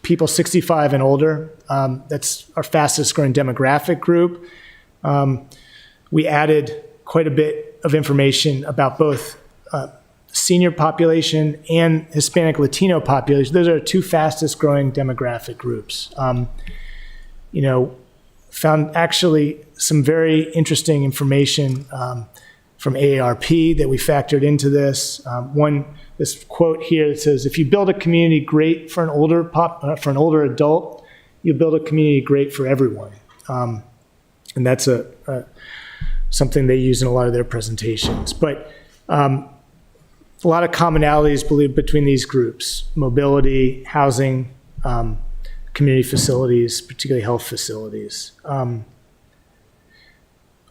people 65 and older? That's our fastest growing demographic group. We added quite a bit of information about both senior population and Hispanic Latino population. Those are our two fastest growing demographic groups. Found actually some very interesting information from AARP that we factored into this. This quote here that says, "If you build a community great for an older adult, you build a community great for everyone." And that's something they use in a lot of their presentations. But a lot of commonalities believed between these groups: mobility, housing, community facilities, particularly health facilities.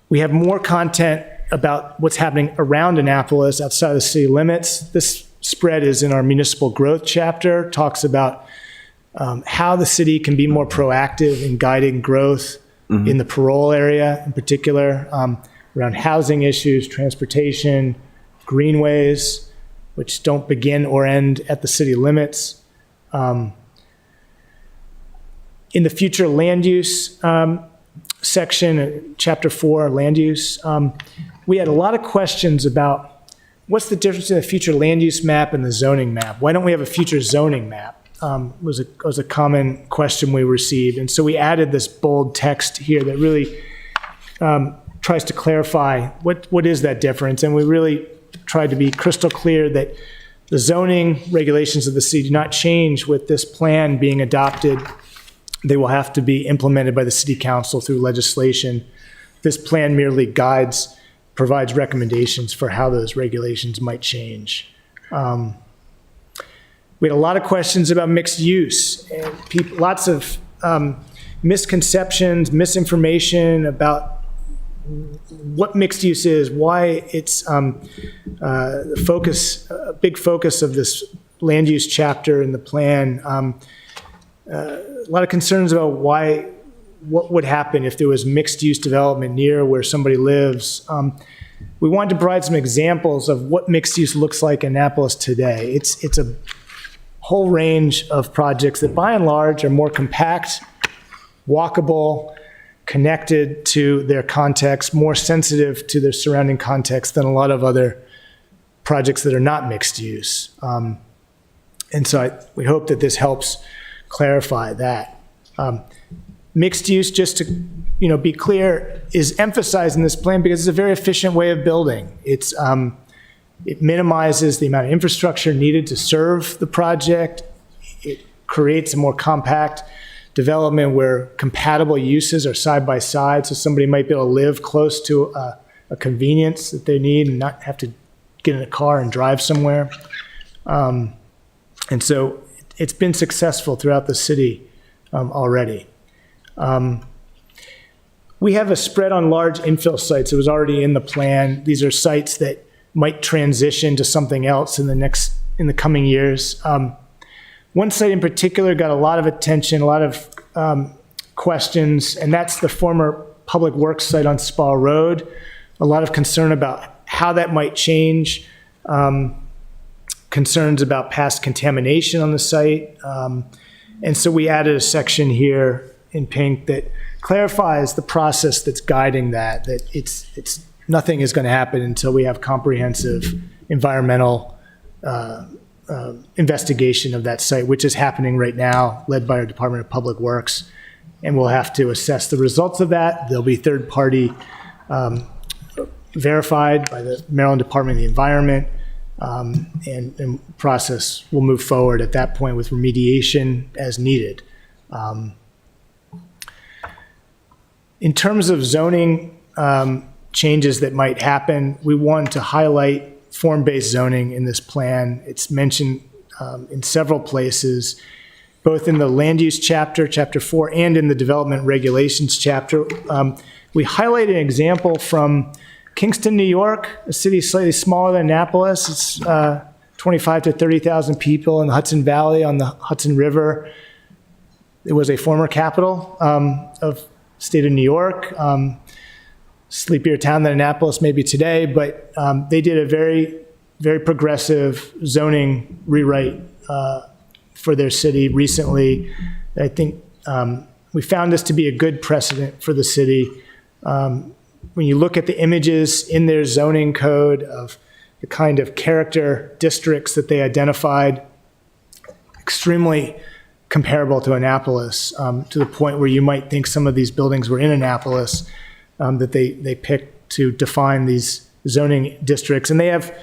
We have more content about what's happening around Annapolis outside of the city limits. This spread is in our municipal growth chapter, talks about how the city can be more proactive in guiding growth in the parole area in particular, around housing issues, transportation, greenways, which don't begin or end at the city limits. In the future land use section, Chapter 4, land use, we had a lot of questions about what's the difference in the future land use map and the zoning map? Why don't we have a future zoning map? Was a common question we received. And so we added this bold text here that really tries to clarify what is that difference. And we really tried to be crystal clear that the zoning regulations of the city do not change with this plan being adopted. They will have to be implemented by the city council through legislation. This plan merely provides recommendations for how those regulations might change. We had a lot of questions about mixed use, and lots of misconceptions, misinformation about what mixed use is, why it's the focus, a big focus of this land use chapter in the plan. A lot of concerns about what would happen if there was mixed use development near where somebody lives. We wanted to provide some examples of what mixed use looks like in Annapolis today. It's a whole range of projects that by and large are more compact, walkable, connected to their context, more sensitive to their surrounding context than a lot of other projects that are not mixed use. And so we hope that this helps clarify that. Mixed use, just to be clear, is emphasized in this plan because it's a very efficient way of building. It minimizes the amount of infrastructure needed to serve the project. It creates a more compact development where compatible uses are side by side, so somebody might be able to live close to a convenience that they need and not have to get in a car and drive somewhere. And so it's been successful throughout the city already. We have a spread on large infill sites. It was already in the plan. These are sites that might transition to something else in the coming years. One site in particular got a lot of attention, a lot of questions, and that's the former Public Works site on Spa Road. A lot of concern about how that might change, concerns about past contamination on the site. And so we added a section here in pink that clarifies the process that's guiding that it's nothing is going to happen until we have comprehensive environmental investigation of that site, which is happening right now, led by our Department of Public Works. And we'll have to assess the results of that. They'll be third-party verified by the Maryland Department of the Environment, and process will move forward at that point with remediation as needed. In terms of zoning changes that might happen, we want to highlight form-based zoning in this plan. It's mentioned in several places, both in the land use chapter, Chapter 4, and in the development regulations chapter. We highlight an example from Kingston, New York, a city slightly smaller than Annapolis. It's 25 to 30,000 people in the Hudson Valley on the Hudson River. It was a former capital of state of New York. Sleepier town than Annapolis maybe today, but they did a very, very progressive zoning rewrite for their city recently. I think we found this to be a good precedent for the city. When you look at the images in their zoning code of the kind of character districts that they identified, extremely comparable to Annapolis, to the point where you might think some of these buildings were in Annapolis, that they picked to define these zoning districts. And they have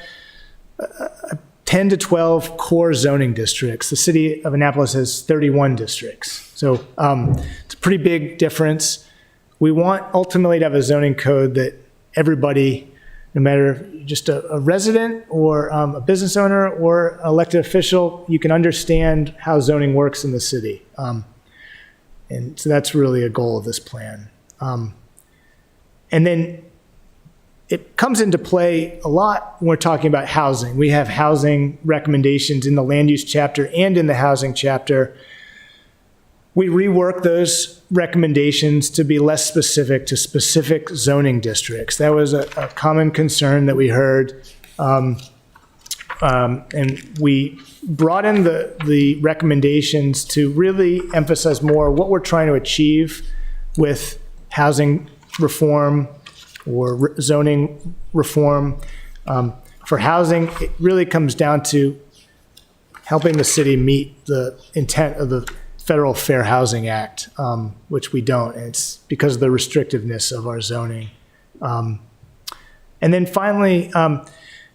10 to 12 core zoning districts. The city of Annapolis has 31 districts. So it's a pretty big difference. We want ultimately to have a zoning code that everybody, no matter just a resident or a business owner or an elected official, you can understand how zoning works in the city. And so that's really a goal of this plan. And then it comes into play a lot when we're talking about housing. We have housing recommendations in the land use chapter and in the housing chapter. we reworked those recommendations to be less specific to specific zoning districts. That was a common concern that we heard. And we brought in the recommendations to really emphasize more what we're trying to achieve with housing reform or zoning reform. For housing, it really comes down to helping the city meet the intent of the Federal Fair Housing Act, which we don't, and it's because of the restrictiveness of our zoning. And then finally,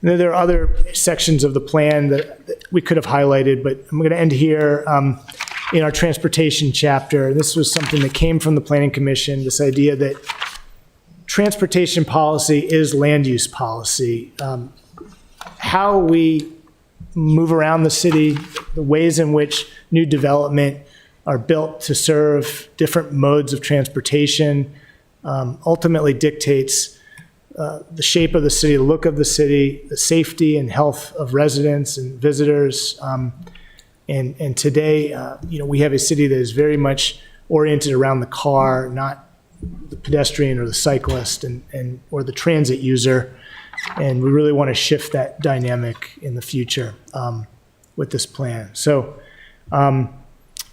there are other sections of the plan that we could have highlighted, but I'm going to end here in our transportation chapter. This was something that came from the Planning Commission, this idea that transportation policy is land use policy. How we move around the city, the ways in which new development are built to serve different modes of transportation, ultimately dictates the shape of the city, the look of the city, the safety and health of residents and visitors. And today, we have a city that is very much oriented around the car, not the pedestrian or the cyclist or the transit user. And we really want to shift that dynamic in the future with this plan. So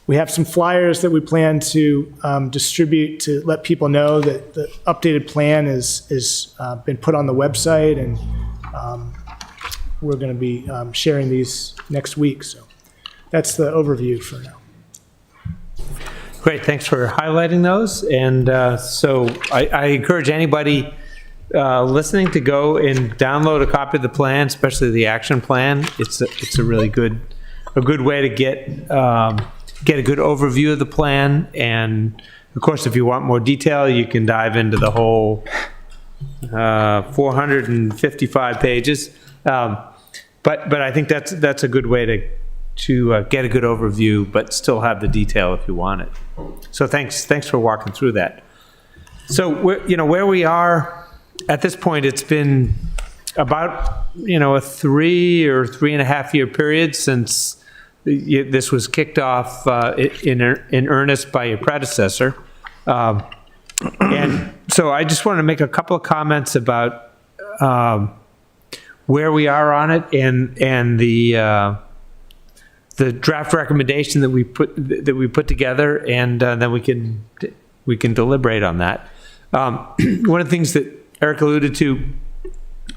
we have some flyers that we plan to distribute to let people know that the updated plan is been put on the website, and we're going to be sharing these next week. So that's the overview for now. Great, thanks for highlighting those. And so I encourage anybody listening to go and download a copy of the plan, especially the action plan. It's a really good way to get a good overview of the plan. And of course, if you want more detail, you can dive into the whole 455 pages. But I think that's a good way to get a good overview, but still have the detail if you want it. So thanks for walking through that. So where we are at this point, it's been about a 3 or 3.5 year period since this was kicked off in earnest by your predecessor. And so I just want to make a couple of comments about where we are on it and the draft recommendation that we put together, and then we can deliberate on that. One of the things that Eric alluded to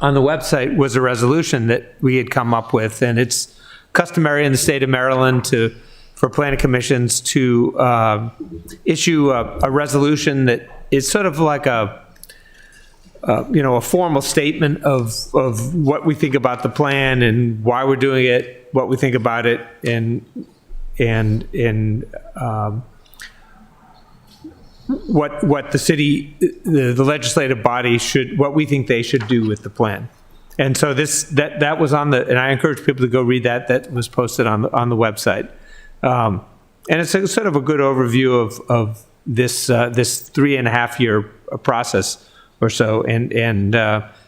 on the website was a resolution that we had come up with, and it's customary in the state of Maryland for planning commissions to issue a resolution that is sort of like a formal statement of what we think about the plan and why we're doing it, what we think about it, and what the city, the legislative body what we think they should do with the plan. And so that was on and I encourage people to go read that. That was posted on the website. And it's sort of a good overview of this 3.5 year process or so, and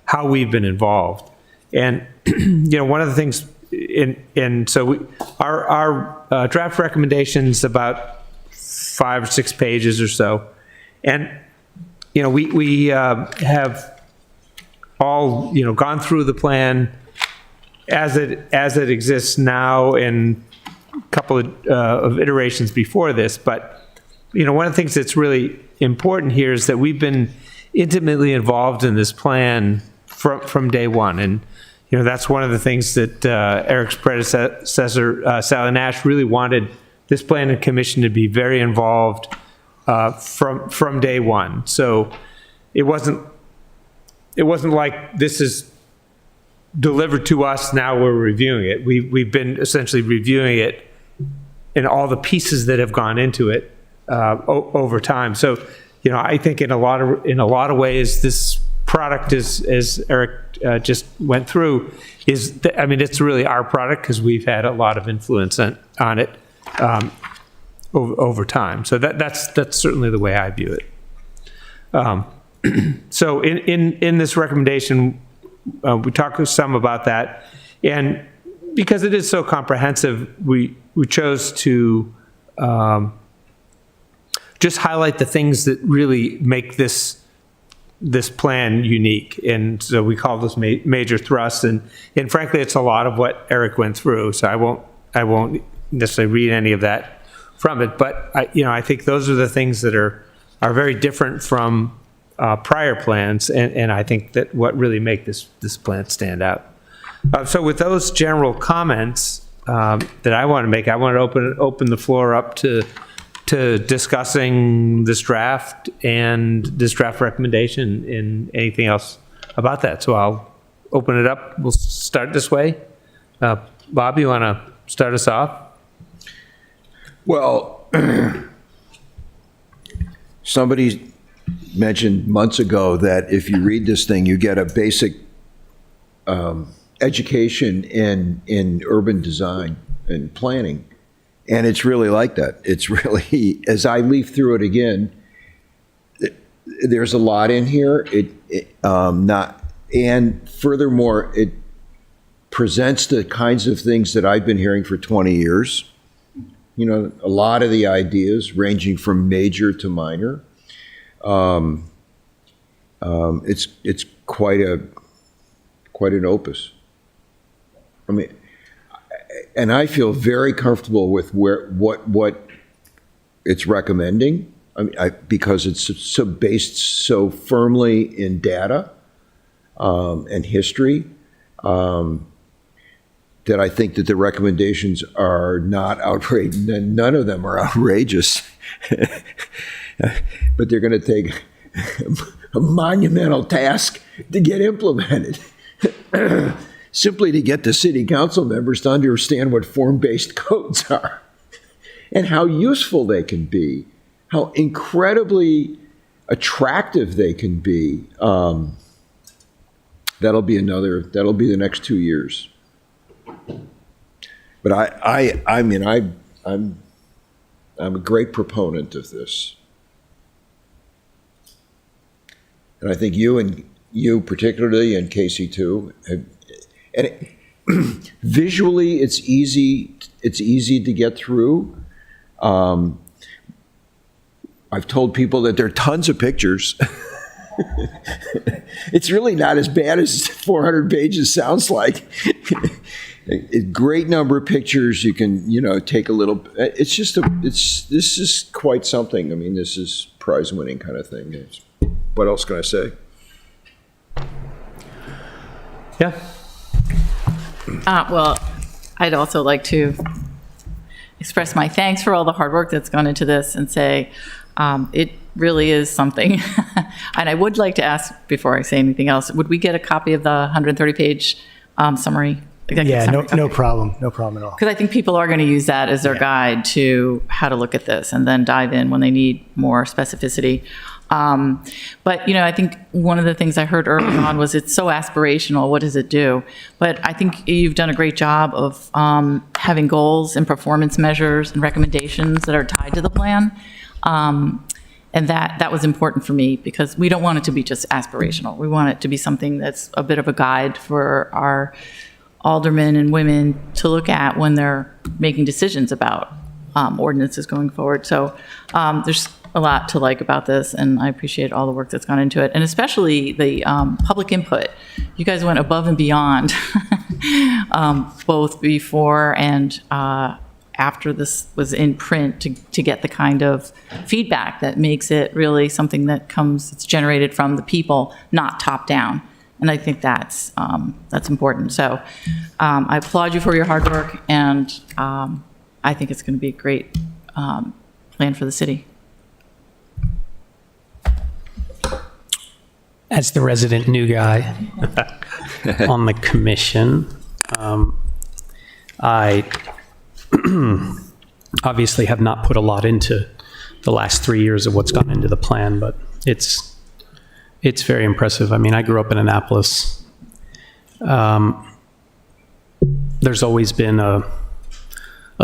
how we've been involved. And one of the things, so our draft recommendations about 5 or 6 pages or so, and we have all gone through the plan as it exists now and a couple of iterations before this. But one of the things that's really important here is that we've been intimately involved in this plan from day one, and that's one of the things that Eric's predecessor, Sally Nash, really wanted this planning commission to be very involved from day one. So it wasn't like this is delivered to us, now we're reviewing it. We've been essentially reviewing it and all the pieces that have gone into it over time. So I think in a lot of ways, this product is, as Eric just went through, it's really our product because we've had a lot of influence on it over time. So that's certainly the way I view it. So in this recommendation, we talked some about that, and because it is so comprehensive, we chose to just highlight the things that really make this plan unique. And so we call those major thrusts. And frankly, it's a lot of what Eric went through. So I won't necessarily read any of that from it. But I think those are the things that are very different from prior plans. And I think that what really make this plan stand out. So with those general comments that I want to make, I want to open the floor up to discussing this draft and this draft recommendation and anything else about that. So I'll open it up. We'll start this way. Bob, you want to start us off? Well, somebody mentioned months ago that if you read this thing, you get a basic education in urban design and planning. And it's really like that. It's really, as I leaf through it again, there's a lot in here. And furthermore, it presents the kinds of things that I've been hearing for 20 years. A lot of the ideas ranging from major to minor. It's quite an opus. I mean, and I feel very comfortable with what it's recommending. I mean, because it's so based so firmly in data and history, that I think that the recommendations are not outrageous. None of them are outrageous, but they're going to take a monumental task to get implemented. Simply to get the city council members to understand what form-based codes are and how useful they can be, how incredibly attractive they can be. That'll be the next 2 years. But I'm a great proponent of this. And I think you particularly, and Casey too, visually it's easy to get through. I've told people that there are tons of pictures. It's really not as bad as 400 pages sounds like. A great number of pictures. You can, take a little. This is quite something. I mean, this is prize-winning kind of thing. What else can I say? Yeah. Well, I'd also like to express my thanks for all the hard work that's gone into this and say it really is something. And I would like to ask, before I say anything else, would we get a copy of the 130-page summary? Yeah, no problem. No problem at all. Because I think people are going to use that as their guide to how to look at this and then dive in when they need more specificity. But, I think one of the things I heard early on was it's so aspirational. What does it do? But I think you've done a great job of having goals and performance measures and recommendations that are tied to the plan. And that was important for me because we don't want it to be just aspirational. We want it to be something that's a bit of a guide for our aldermen and women to look at when they're making decisions about ordinances going forward. So there's a lot to like about this, and I appreciate all the work that's gone into it, and especially the public input. You guys went above and beyond, both before and after this was in print to get the kind of feedback that makes it really something that it's generated from the people, not top down. And I think that's important. So I applaud you for your hard work, and I think it's going to be a great plan for the city. As the resident new guy on the commission, I obviously have not put a lot into the last 3 years of what's gone into the plan, but it's very impressive. I mean, I grew up in Annapolis. There's always been a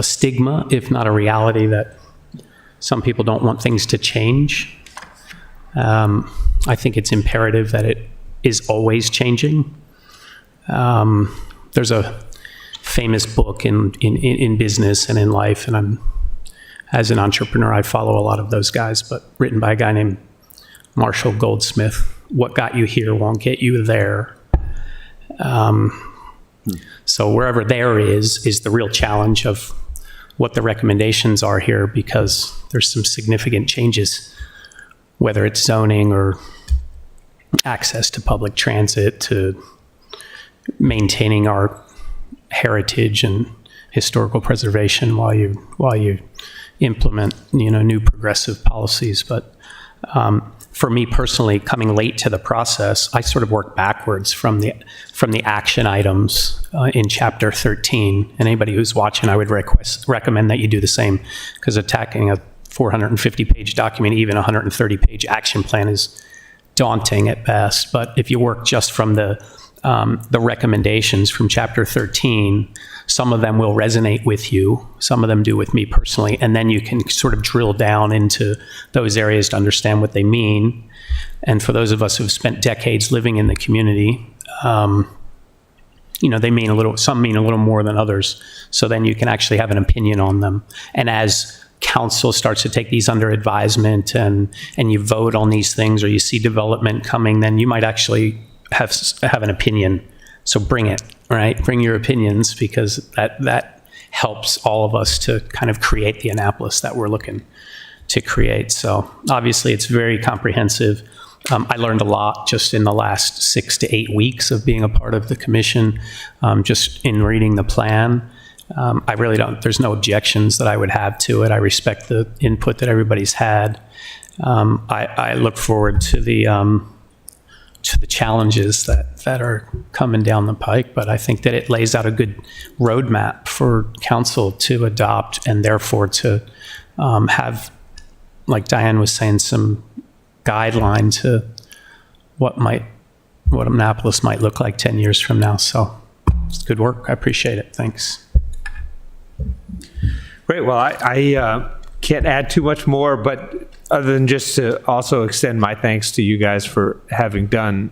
stigma, if not a reality, that some people don't want things to change. I think it's imperative that it is always changing. There's a famous book in business and in life, and as an entrepreneur, I follow a lot of those guys, but written by a guy named Marshall Goldsmith. What got you here won't get you there. So wherever there is the real challenge of what the recommendations are here, because there's some significant changes, whether it's zoning or access to public transit, to maintaining our heritage and historical preservation while you implement new progressive policies. But for me personally, coming late to the process, I sort of work backwards from the action items in Chapter 13. And anybody who's watching, I would recommend that you do the same, because attacking a 450-page document, even a 130-page action plan, is daunting at best. But if you work just from the recommendations from Chapter 13, some of them will resonate with you, some of them do with me personally, and then you can sort of drill down into those areas to understand what they mean. And for those of us who've spent decades living in the community, they mean some mean a little more than others. So then you can actually have an opinion on them. And as council starts to take these under advisement and you vote on these things, or you see development coming, then you might actually have an opinion. So bring it, right? Bring your opinions, because that helps all of us to kind of create the Annapolis that we're looking to create. So obviously it's very comprehensive. I learned a lot just in the last 6 to 8 weeks of being a part of the commission, just in reading the plan. I really there's no objections that I would have to it. I respect the input that everybody's had. I look forward to the challenges that are coming down the pike, but I think that it lays out a good roadmap for council to adopt, and therefore to have, like Diane was saying, some guideline to what Annapolis might look like 10 years from now. So it's good work. I appreciate it. Thanks. Great. Well, I can't add too much more, but other than just to also extend my thanks to you guys for having done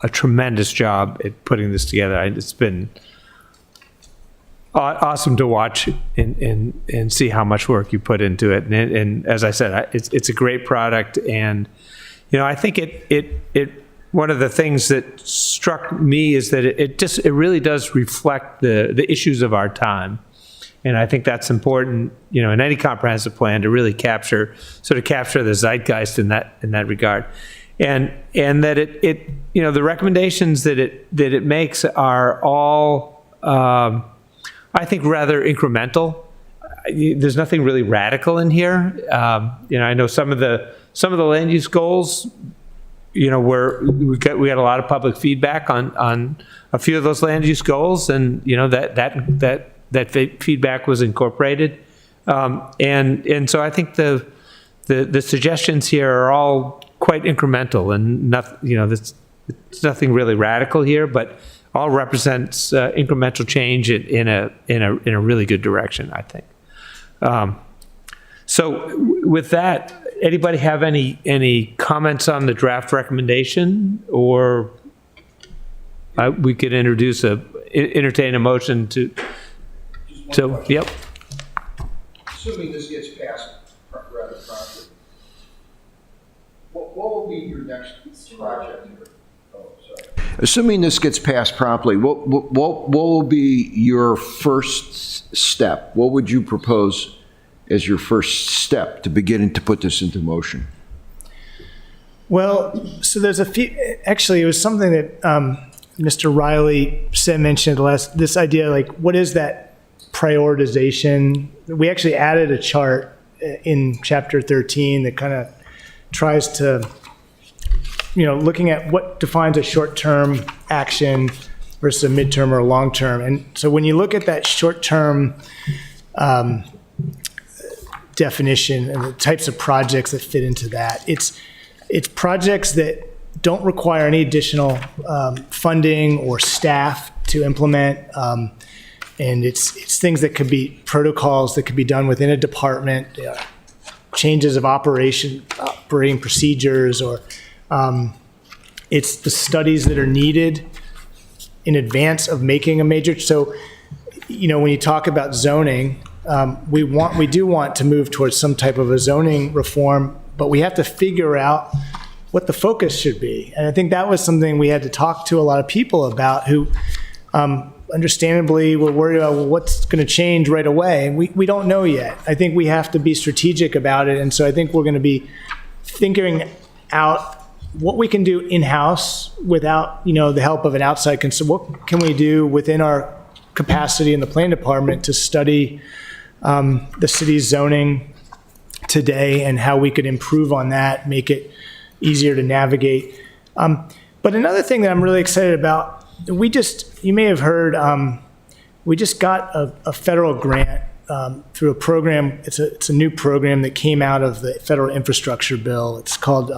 a tremendous job at putting this together. It's been awesome to watch and see how much work you put into it. And as I said, it's a great product. And, I think it one of the things that struck me is that it really does reflect the issues of our time. And I think that's important, in any comprehensive plan, to really capture the zeitgeist in that regard. And that it the recommendations that it makes are all, I think, rather incremental. There's nothing really radical in here. I know some of the land use goals, where we got a lot of public feedback on a few of those land use goals, and that feedback was incorporated, and so I think the suggestions here are all quite incremental, and it's nothing really radical here, but all represents incremental change in a really good direction, I think. So with that, anybody have any comments on the draft recommendation, or we could entertain a motion to. So, yep. Assuming this gets passed rather promptly, what will be your next project here? Oh, sorry. Assuming this gets passed promptly, what will be your first step? What would you propose as your first step to begin to put this into motion? Well, so there's a few. Actually, it was something that Mr. Riley mentioned this idea, like, what is that prioritization? We actually added a chart in Chapter 13 that kind of tries to, looking at what defines a short-term action versus a midterm or a long-term. And so when you look at that short-term definition and the types of projects that fit into that, it's projects that don't require any additional funding or staff to implement. And it's things that could be protocols that could be done within a department, changes of operating procedures, or it's the studies that are needed in advance of making a major. So, when you talk about zoning, We do want to move towards some type of a zoning reform, but we have to figure out what the focus should be. And I think that was something we had to talk to a lot of people about who understandably were worried about, well, what's going to change right away. And we don't know yet. I think we have to be strategic about it. And so I think we're going to be figuring out what we can do in-house without, the help of an outside consultant. What can we do within our capacity in the planning department to study the city's zoning today and how we could improve on that, make it easier to navigate. But another thing that I'm really excited about, you may have heard, we just got a federal grant through a program. It's a new program that came out of the federal infrastructure bill. It's called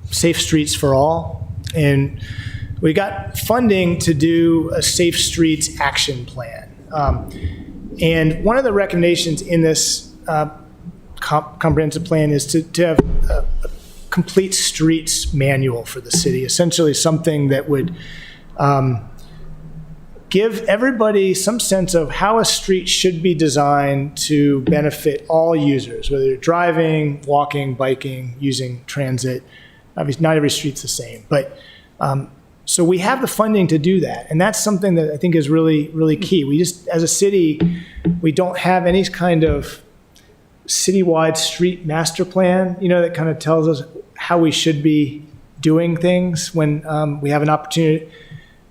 Safe Streets for All. And we got funding to do a Safe Streets action plan. And one of the recommendations in this comprehensive plan is to have a complete streets manual for the city, essentially something that would give everybody some sense of how a street should be designed to benefit all users, whether you're driving, walking, biking, using transit. Obviously, not every street's the same, but so we have the funding to do that, and that's something that I think is really, really key. We just, as a city, we don't have any kind of citywide street master plan, that kind of tells us how we should be doing things when we have an opportunity,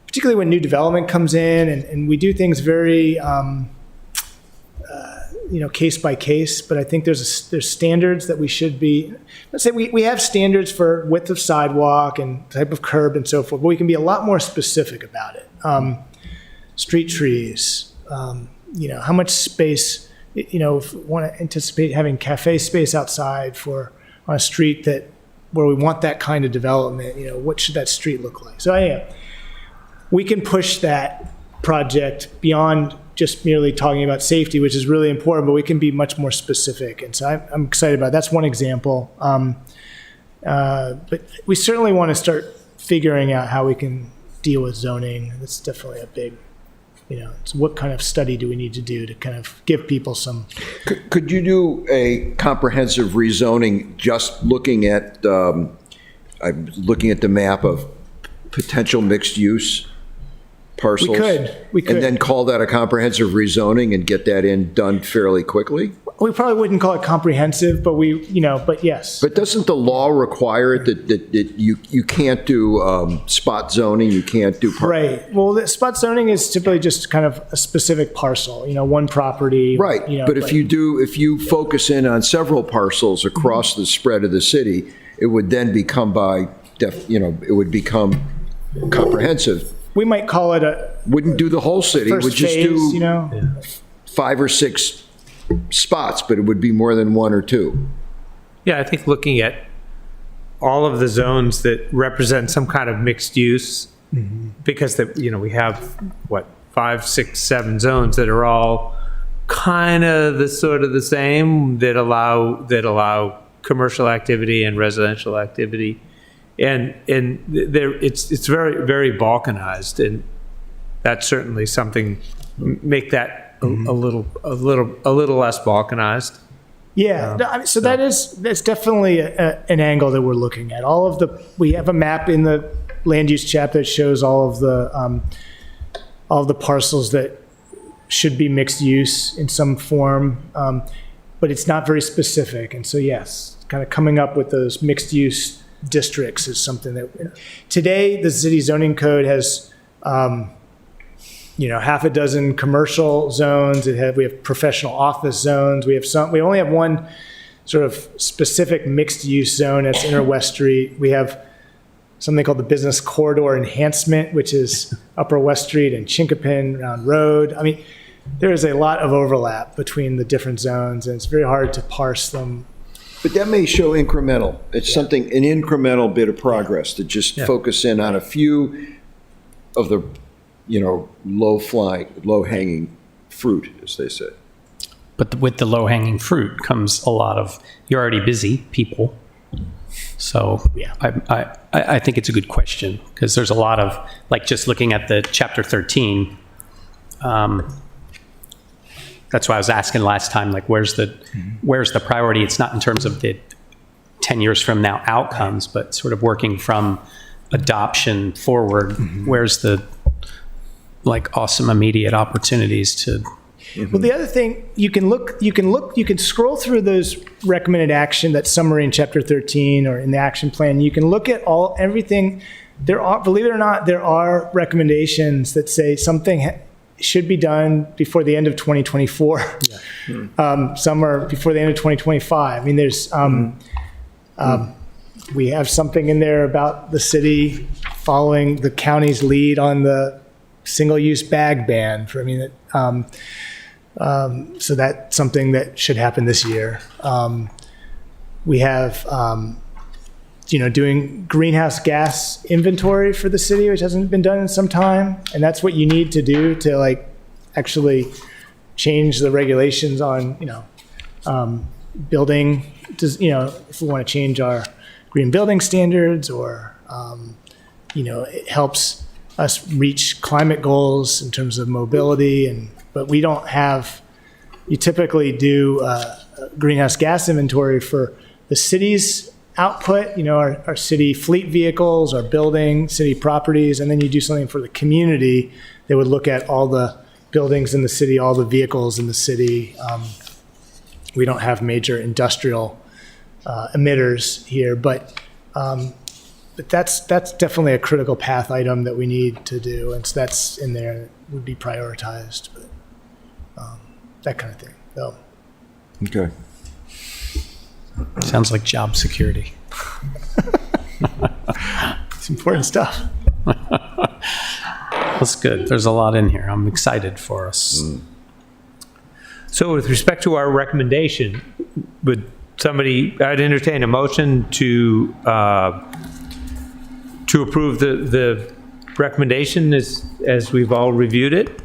particularly when new development comes in, and we do things very, case by case. But I think there's standards that we should be. Let's say we have standards for width of sidewalk and type of curb and so forth, but we can be a lot more specific about it. Street trees, how much space, if we want to anticipate having cafe space outside on a street where we want that kind of development, what should that street look like? So we can push that project beyond just merely talking about safety, which is really important, but we can be much more specific. And so I'm excited about it. That's one example. But we certainly want to start figuring out how we can deal with zoning. That's definitely a big, so what kind of study do we need to do to kind of give people some... Could you do a comprehensive rezoning just looking at, I'm looking at the map of potential mixed use parcels? We could. And then call that a comprehensive rezoning and get that done fairly quickly? We probably wouldn't call it comprehensive, but but yes. But doesn't the law require it that you can't do spot zoning, you can't do... Right. Well, the spot zoning is typically just kind of a specific parcel, one property. Right. But if you focus in on several parcels across the spread of the city, it would then become it would become comprehensive. We might call it wouldn't do the whole city, first would just phase, do 5 or 6 spots, but it would be more than 1 or 2. Yeah, I think looking at all of the zones that represent some kind of mixed use, because we have 5, 6, 7 zones that are all kind of the same, that allow commercial activity and residential activity, and it's very, very balkanized, and that's certainly something, make that a little less balkanized. Yeah, so that's definitely an angle that we're looking at. We have a map in the land use chapter that shows all of the parcels that should be mixed use in some form, but it's not very specific. And so yes, kind of coming up with those mixed use districts is something that today the city zoning code has half a dozen commercial zones. We have professional office zones. We only have one sort of specific mixed use zone. That's Inner West Street. We have something called the Business Corridor Enhancement, which is Upper West Street and Chinkopin Round Road. I mean, there is a lot of overlap between the different zones, and it's very hard to parse them. But that may show incremental. It's an incremental bit of progress to just focus in on a few of the low-hanging fruit, as they say. But with the low-hanging fruit comes a lot of, you're already busy people. So I think it's a good question, because there's a lot of, just looking at the chapter 13, that's why I was asking last time, like, where's the priority? It's not in terms of the 10 years from now outcomes, but sort of working from adoption forward. Where's the, like, awesome immediate opportunities to, Well, the other thing, you can scroll through those recommended action, that summary in chapter 13 or in the action plan. You can look at everything. There are, believe it or not, there are recommendations that say something should be done before the end of 2024. Some are before the end of 2025. I mean, there's, we have something in there about the city following the county's lead on the single-use bag ban. So that's something that should happen this year. We have, doing greenhouse gas inventory for the city, which hasn't been done in some time. And that's what you need to do to, like, actually change the regulations on, building, if we want to change our green building standards, or, it helps us reach climate goals in terms of mobility. But we don't have, you typically do greenhouse gas inventory for the city's output, our city fleet vehicles, our building, city properties, and then you do something for the community that would look at all the buildings in the city, all the vehicles in the city. We don't have major industrial emitters here, but that's definitely a critical path item that we need to do, and so that's in there. It would be prioritized, but that kind of thing. So. Okay. sounds like job security. It's important stuff. That's good. There's a lot in here. I'm excited for us. So with respect to our recommendation, would I'd entertain a motion to approve the recommendation as we've all reviewed it?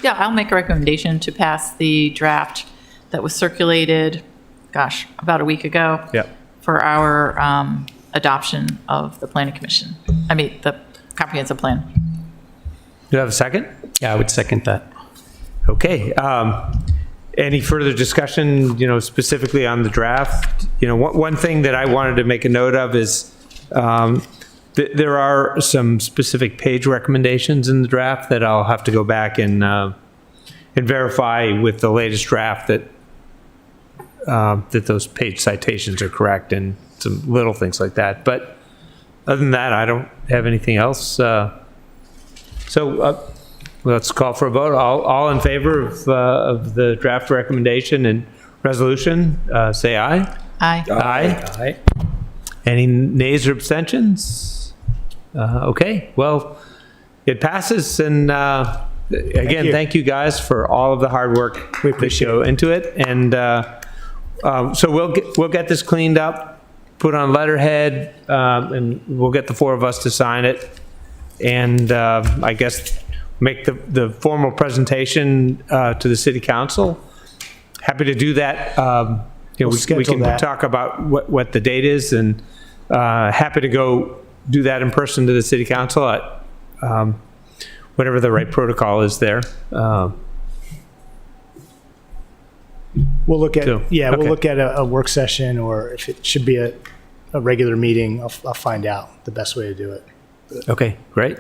Yeah, I'll make a recommendation to pass the draft that was circulated, about a week ago. Yep. For our adoption of the planning commission. The comprehensive plan. Do you have a second? Yeah, I would second that. Okay. Any further discussion, specifically on the draft? One thing that I wanted to make a note of is there are some specific page recommendations in the draft that I'll have to go back and verify with the latest draft that those page citations are correct, and some little things like that. But other than that, I don't have anything else. So let's call for a vote. All in favor of the draft recommendation and resolution, say aye. Aye. Aye. Any nays or abstentions? Okay, well, it passes, and again, thank you guys for all of the hard work that go into it. And so we'll get this cleaned up, put on letterhead, and we'll get the four of us to sign it, and I guess make the formal presentation to the city council. Happy to do that. We can talk about what the date is, and happy to go do that in person to the city council at whatever the right protocol is there. We'll look at we'll we'll look at a work session, or if it should be a regular meeting. I'll find out the best way to do it. Okay, great.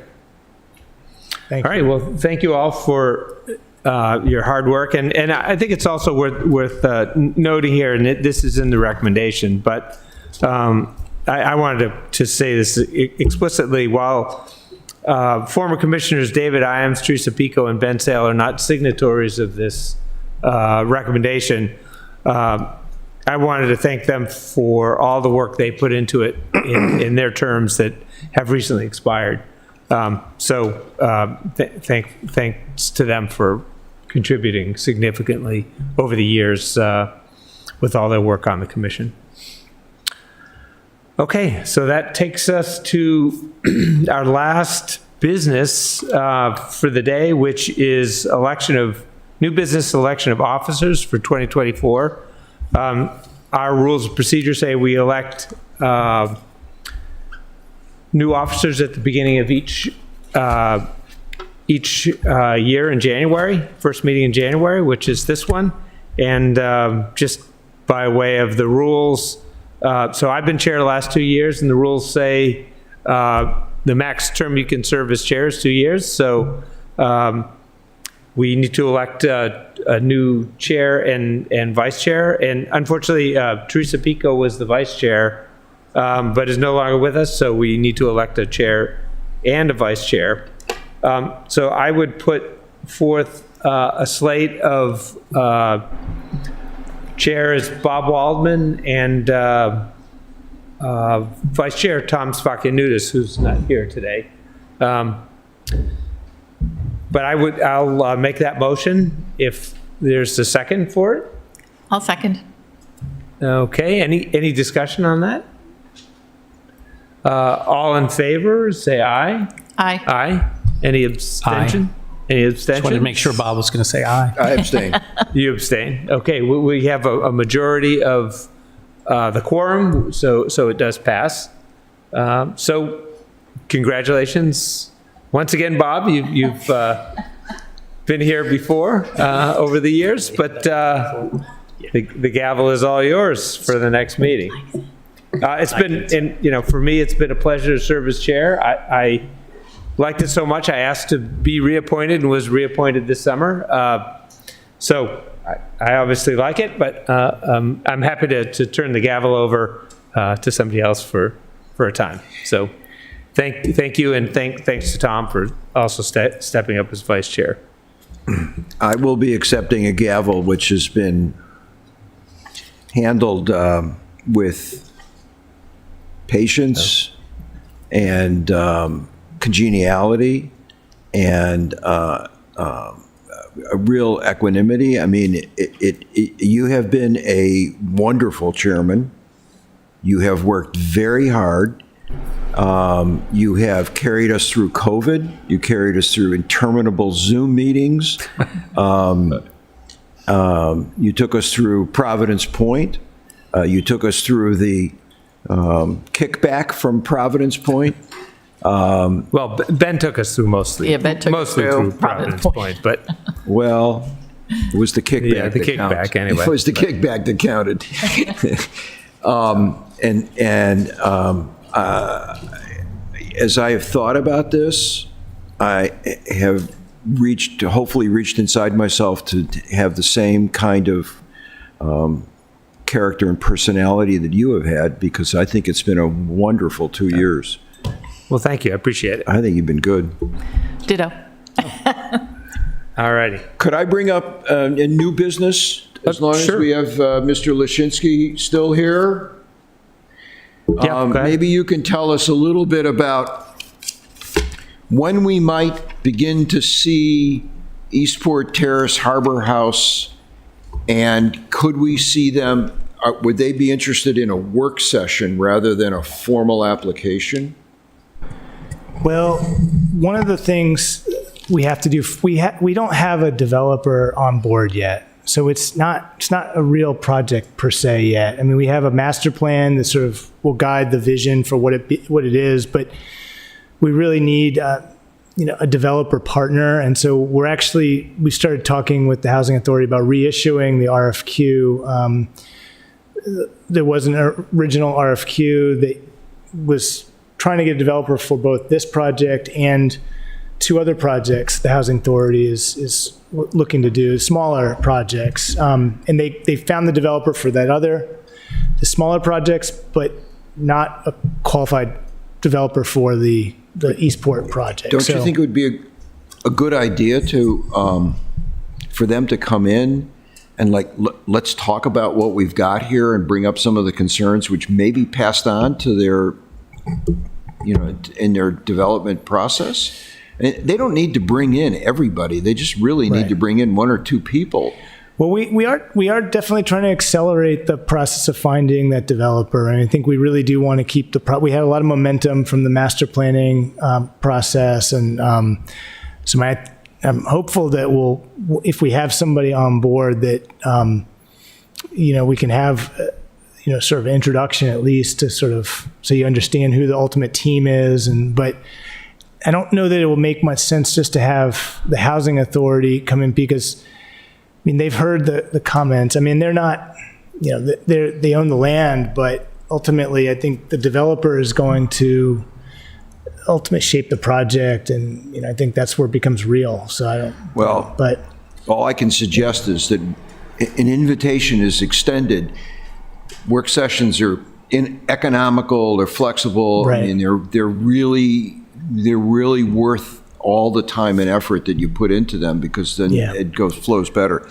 Thank All right, well, thank you all for your hard work, and I think it's also worth noting here, and this is in the recommendation, but I wanted to say this explicitly. While former commissioners David Iams, Teresa Pico, and Ben Sale are not signatories of this recommendation, I wanted to thank them for all the work they put into it in their terms that have recently expired. Thanks to them for contributing significantly over the years with all their work on the commission. Okay, so that takes us to our last business for the day, which is new business election of officers for 2024. Our rules of procedure say we elect new officers at the beginning of each each year in January, first meeting in January, which is this one. And just by way of the rules, so I've been chair the last 2 years, and the rules say the max term you can serve as chair is 2 years. So we need to elect a new chair and vice chair. And unfortunately, Teresa Pico was the vice chair, but is no longer with us. So we need to elect a chair and a vice chair. So I would put forth a slate of chair is Bob Waldman and Vice Chair Tom Sfakianudis, who's not here today. But I'll make that motion if there's a second for it. I'll second. Okay, any discussion on that? All in favor, say aye. Aye. Aye. Any abstention? Any Just wanted to abstention? make sure Bob was going to say aye. I abstain. You abstain. Okay, we have a majority of the quorum, so it does pass. So congratulations. Once again, Bob, you've been here before over the years, but the gavel is all yours for the next meeting. It's been, and for me, it's been a pleasure to serve as chair. I liked it so much, I asked to be reappointed and was reappointed this summer. So I obviously like it, but I'm happy to turn the gavel over to somebody else for a time. So thank you, and thanks to Tom for also stepping up as vice chair. I will be accepting a gavel which has been handled with patience and congeniality and a real equanimity. I mean, you have been a wonderful chairman. You have worked very hard. You have carried us through COVID. You carried us through interminable Zoom meetings. You took us through Providence Point. You took us through the kickback from Providence Point. Well, Ben took us through mostly. Yeah, Ben took us mostly through Providence Providence Point, but Well, it was the kickback. Yeah, the that kickback counts. anyway. It was the kickback that counted. As I have thought about this, I have hopefully reached inside myself to have the same kind of character and personality that you have had, because I think it's been a wonderful 2 years. well, thank you. I appreciate it. I think you've been good. Ditto. All righty. Could I bring up a new business, as long sure. as we have Mr. Lashinsky still here? Yeah, go ahead. Maybe you can tell us a little bit about when we might begin to see Eastport Terrace Harbor House, and could we see them, would they be interested in a work session rather than a formal application? Well, one of the things we have to do, we don't have a developer on board yet. So it's not a real project per se yet. I mean, we have a master plan that sort of will guide the vision for what it is, but we really need a developer partner. And so we started talking with the Housing Authority about reissuing the RFQ. There was an original RFQ that was trying to get a developer for both this project and two other projects the Housing Authority is looking to do, smaller projects. And they found the developer for the smaller projects, but not a qualified developer for the Eastport project. Don't you think it would be a good idea to for them to come in and let's talk about what we've got here and bring up some of the concerns which may be passed on to their, in their development process? And they don't need to bring in everybody. They just really need Right. to bring in one or two people. Well, we are definitely trying to accelerate the process of finding that developer, and I think we really do want to keep we had a lot of momentum from the master planning process, and so I'm hopeful that if we have somebody on board that we can have sort of introduction at least to sort of so you understand who the ultimate team is, but I don't know that it will make much sense just to have the housing authority come in because, I mean, they've heard the comments. I mean, they're not, they own the land, but ultimately I think the developer is going to ultimately shape the project. And, I think that's where it becomes real. So I don't, Well, but all I can suggest is that an invitation is extended. Work sessions are economical, they're flexible. Right. I mean, they're really worth all the time and effort that you put into them because then Yeah. it flows better.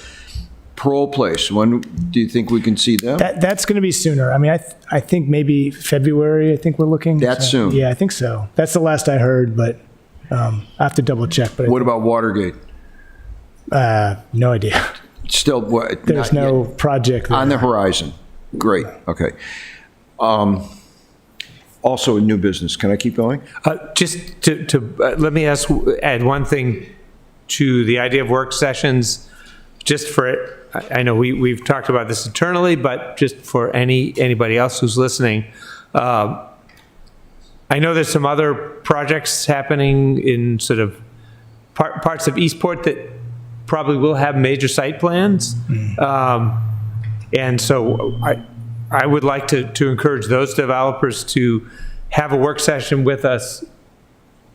Parole Place, when do you think we can see them? that's going to be sooner. I mean, I think maybe February, I think we're looking. That soon? Yeah, I think so. That's the last I heard, but I have to double check. But What about Watergate? no idea. Still, what? There's not no yet. project there. On the horizon. Great, okay. Also, in new business, can I keep going? Just let me add one thing to the idea of work sessions, just for, I know we've talked about this internally, but just for anybody else who's listening. I know there's some other projects happening in sort of parts of Eastport that probably will have major site plans. And so I would like to encourage those developers to have a work session with us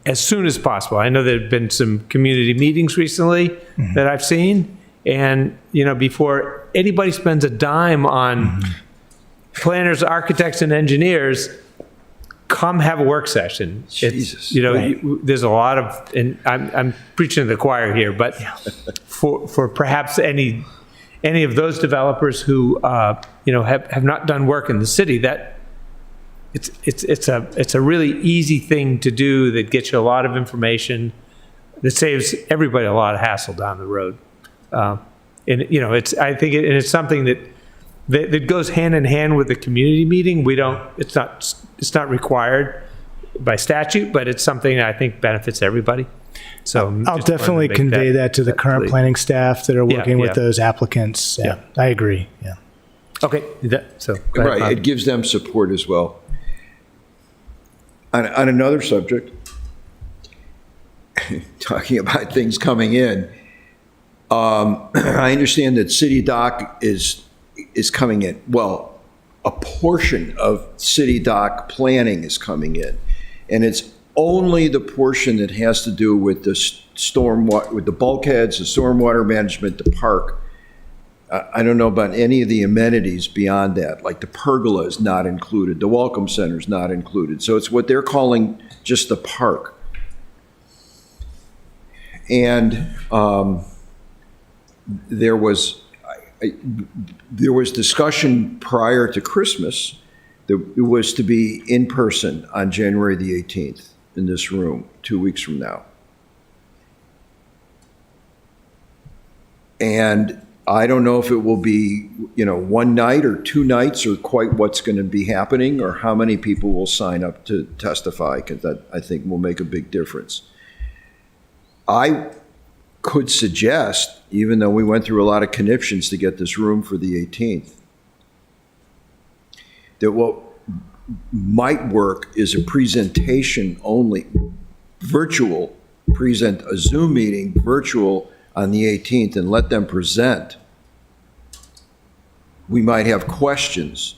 as soon as possible. I know there have been some community meetings recently that I've seen. And, before anybody spends a dime on planners, architects, and engineers, come have a work session. Jesus. There's a lot of, and I'm preaching to the choir here, but for perhaps any of those developers who have not done work in the city, that it's a really easy thing to do that gets you a lot of information that saves everybody a lot of hassle down the road. And it's something that goes hand in hand with the community meeting. It's not required by statute, but it's something that I think benefits everybody. So I'll definitely convey that to the current planning staff that are working with those applicants. Yeah, I agree. Yeah. Okay. Go ahead, Right, Bob. it gives them support as well. On another subject, talking about things coming in, I understand that City Dock is coming in. Well, a portion of City Dock planning is coming in, and it's only the portion that has to do with the with the bulkheads, the stormwater management, the park. I don't know about any of the amenities beyond that, like the pergola is not included, the welcome center is not included. So it's what they're calling just the park. And there was discussion prior to Christmas that it was to be in person on January the 18th in this room, 2 weeks from now. And I don't know if it will be, one night or 2 nights or quite what's going to be happening or how many people will sign up to testify, because that, I think, will make a big difference. I could suggest, even though we went through a lot of conniptions to get this room for the 18th, that what might work is a presentation only, virtual, a Zoom meeting, virtual, on the 18th, and let them present. We might have questions.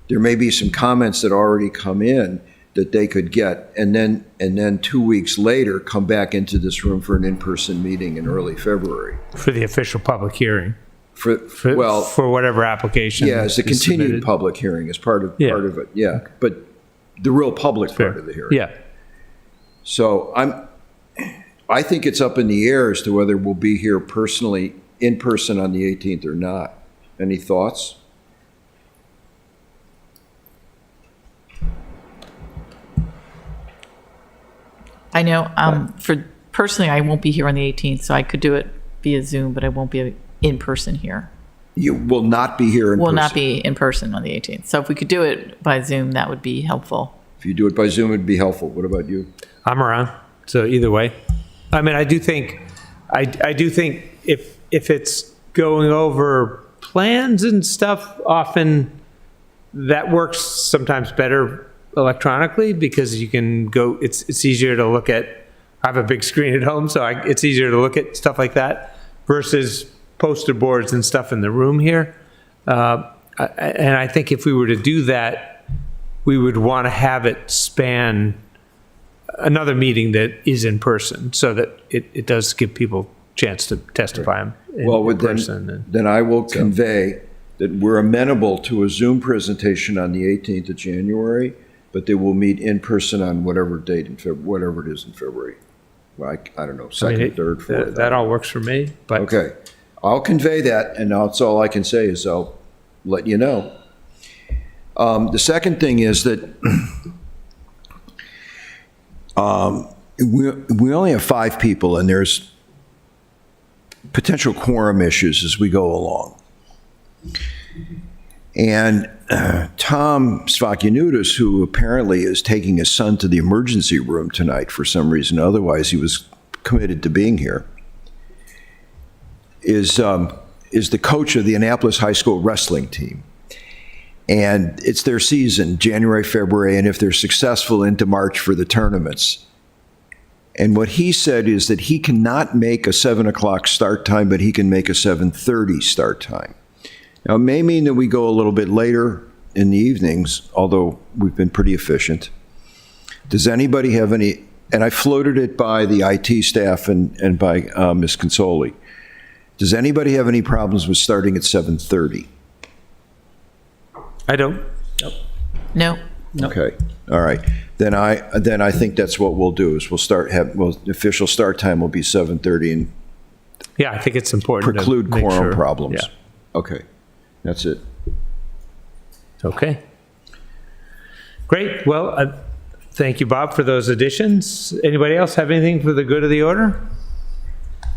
There may be some comments that already come in that they could get, and then 2 weeks later, come back into this room for an in-person meeting in early February. For the official public hearing. For whatever application. Yeah, as a is continued submitted. public hearing as part of it, yeah. But the real public part of the hearing. Yeah. So I think it's up in the air as to whether we'll be here personally, in person on the 18th or not. Any thoughts? I know, personally, I won't be here on the 18th, so I could do it via Zoom, but I won't be in person here. You will not be here in person. Will not be in person on the 18th. So if we could do it by Zoom, that would be helpful. If you do it by Zoom, it'd be helpful. What about you? I'm around. So either way. I mean, I do think if it's going over plans and stuff, often that works sometimes better electronically because you can go, it's easier to look at, I have a big screen at home, so it's easier to look at stuff like that versus poster boards and stuff in the room here. And I think if we were to do that, we would want to have it span another meeting that is in person so that it does give people a chance to testify in person. Then I will convey that we're amenable to a Zoom presentation on the 18th of January, but they will meet in person on whatever date in February, whatever it is in February. Like, I don't know, second, third, fourth. That all works for me, but. Okay, I'll convey that, and that's all I can say is I'll let you know. The second thing is that we only have 5 people, and there's potential quorum issues as we go along. And Tom Svakianudis, who apparently is taking his son to the emergency room tonight for some reason, otherwise he was committed to being here, is the coach of the Annapolis High School wrestling team. And it's their season, January, February, and if they're successful, into March for the tournaments. And what he said is that he cannot make a 7 o'clock start time, but he can make a 7:30 start time. Now, it may mean that we go a little bit later in the evenings, although we've been pretty efficient. Does anybody have any, and I floated it by the IT staff and by Ms. Consoli. Does anybody have any problems with starting at 7:30? I don't. No. Okay, all right. Then I think that's what we'll do, is the official start time will be 7:30 and Yeah, I think it's important to preclude make quorum sure. problems. Yeah. Okay, that's it. Okay. Great. Well, thank you, Bob, for those additions. Anybody else have anything for the good of the order?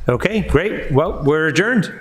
Okay, great. Well, we're adjourned.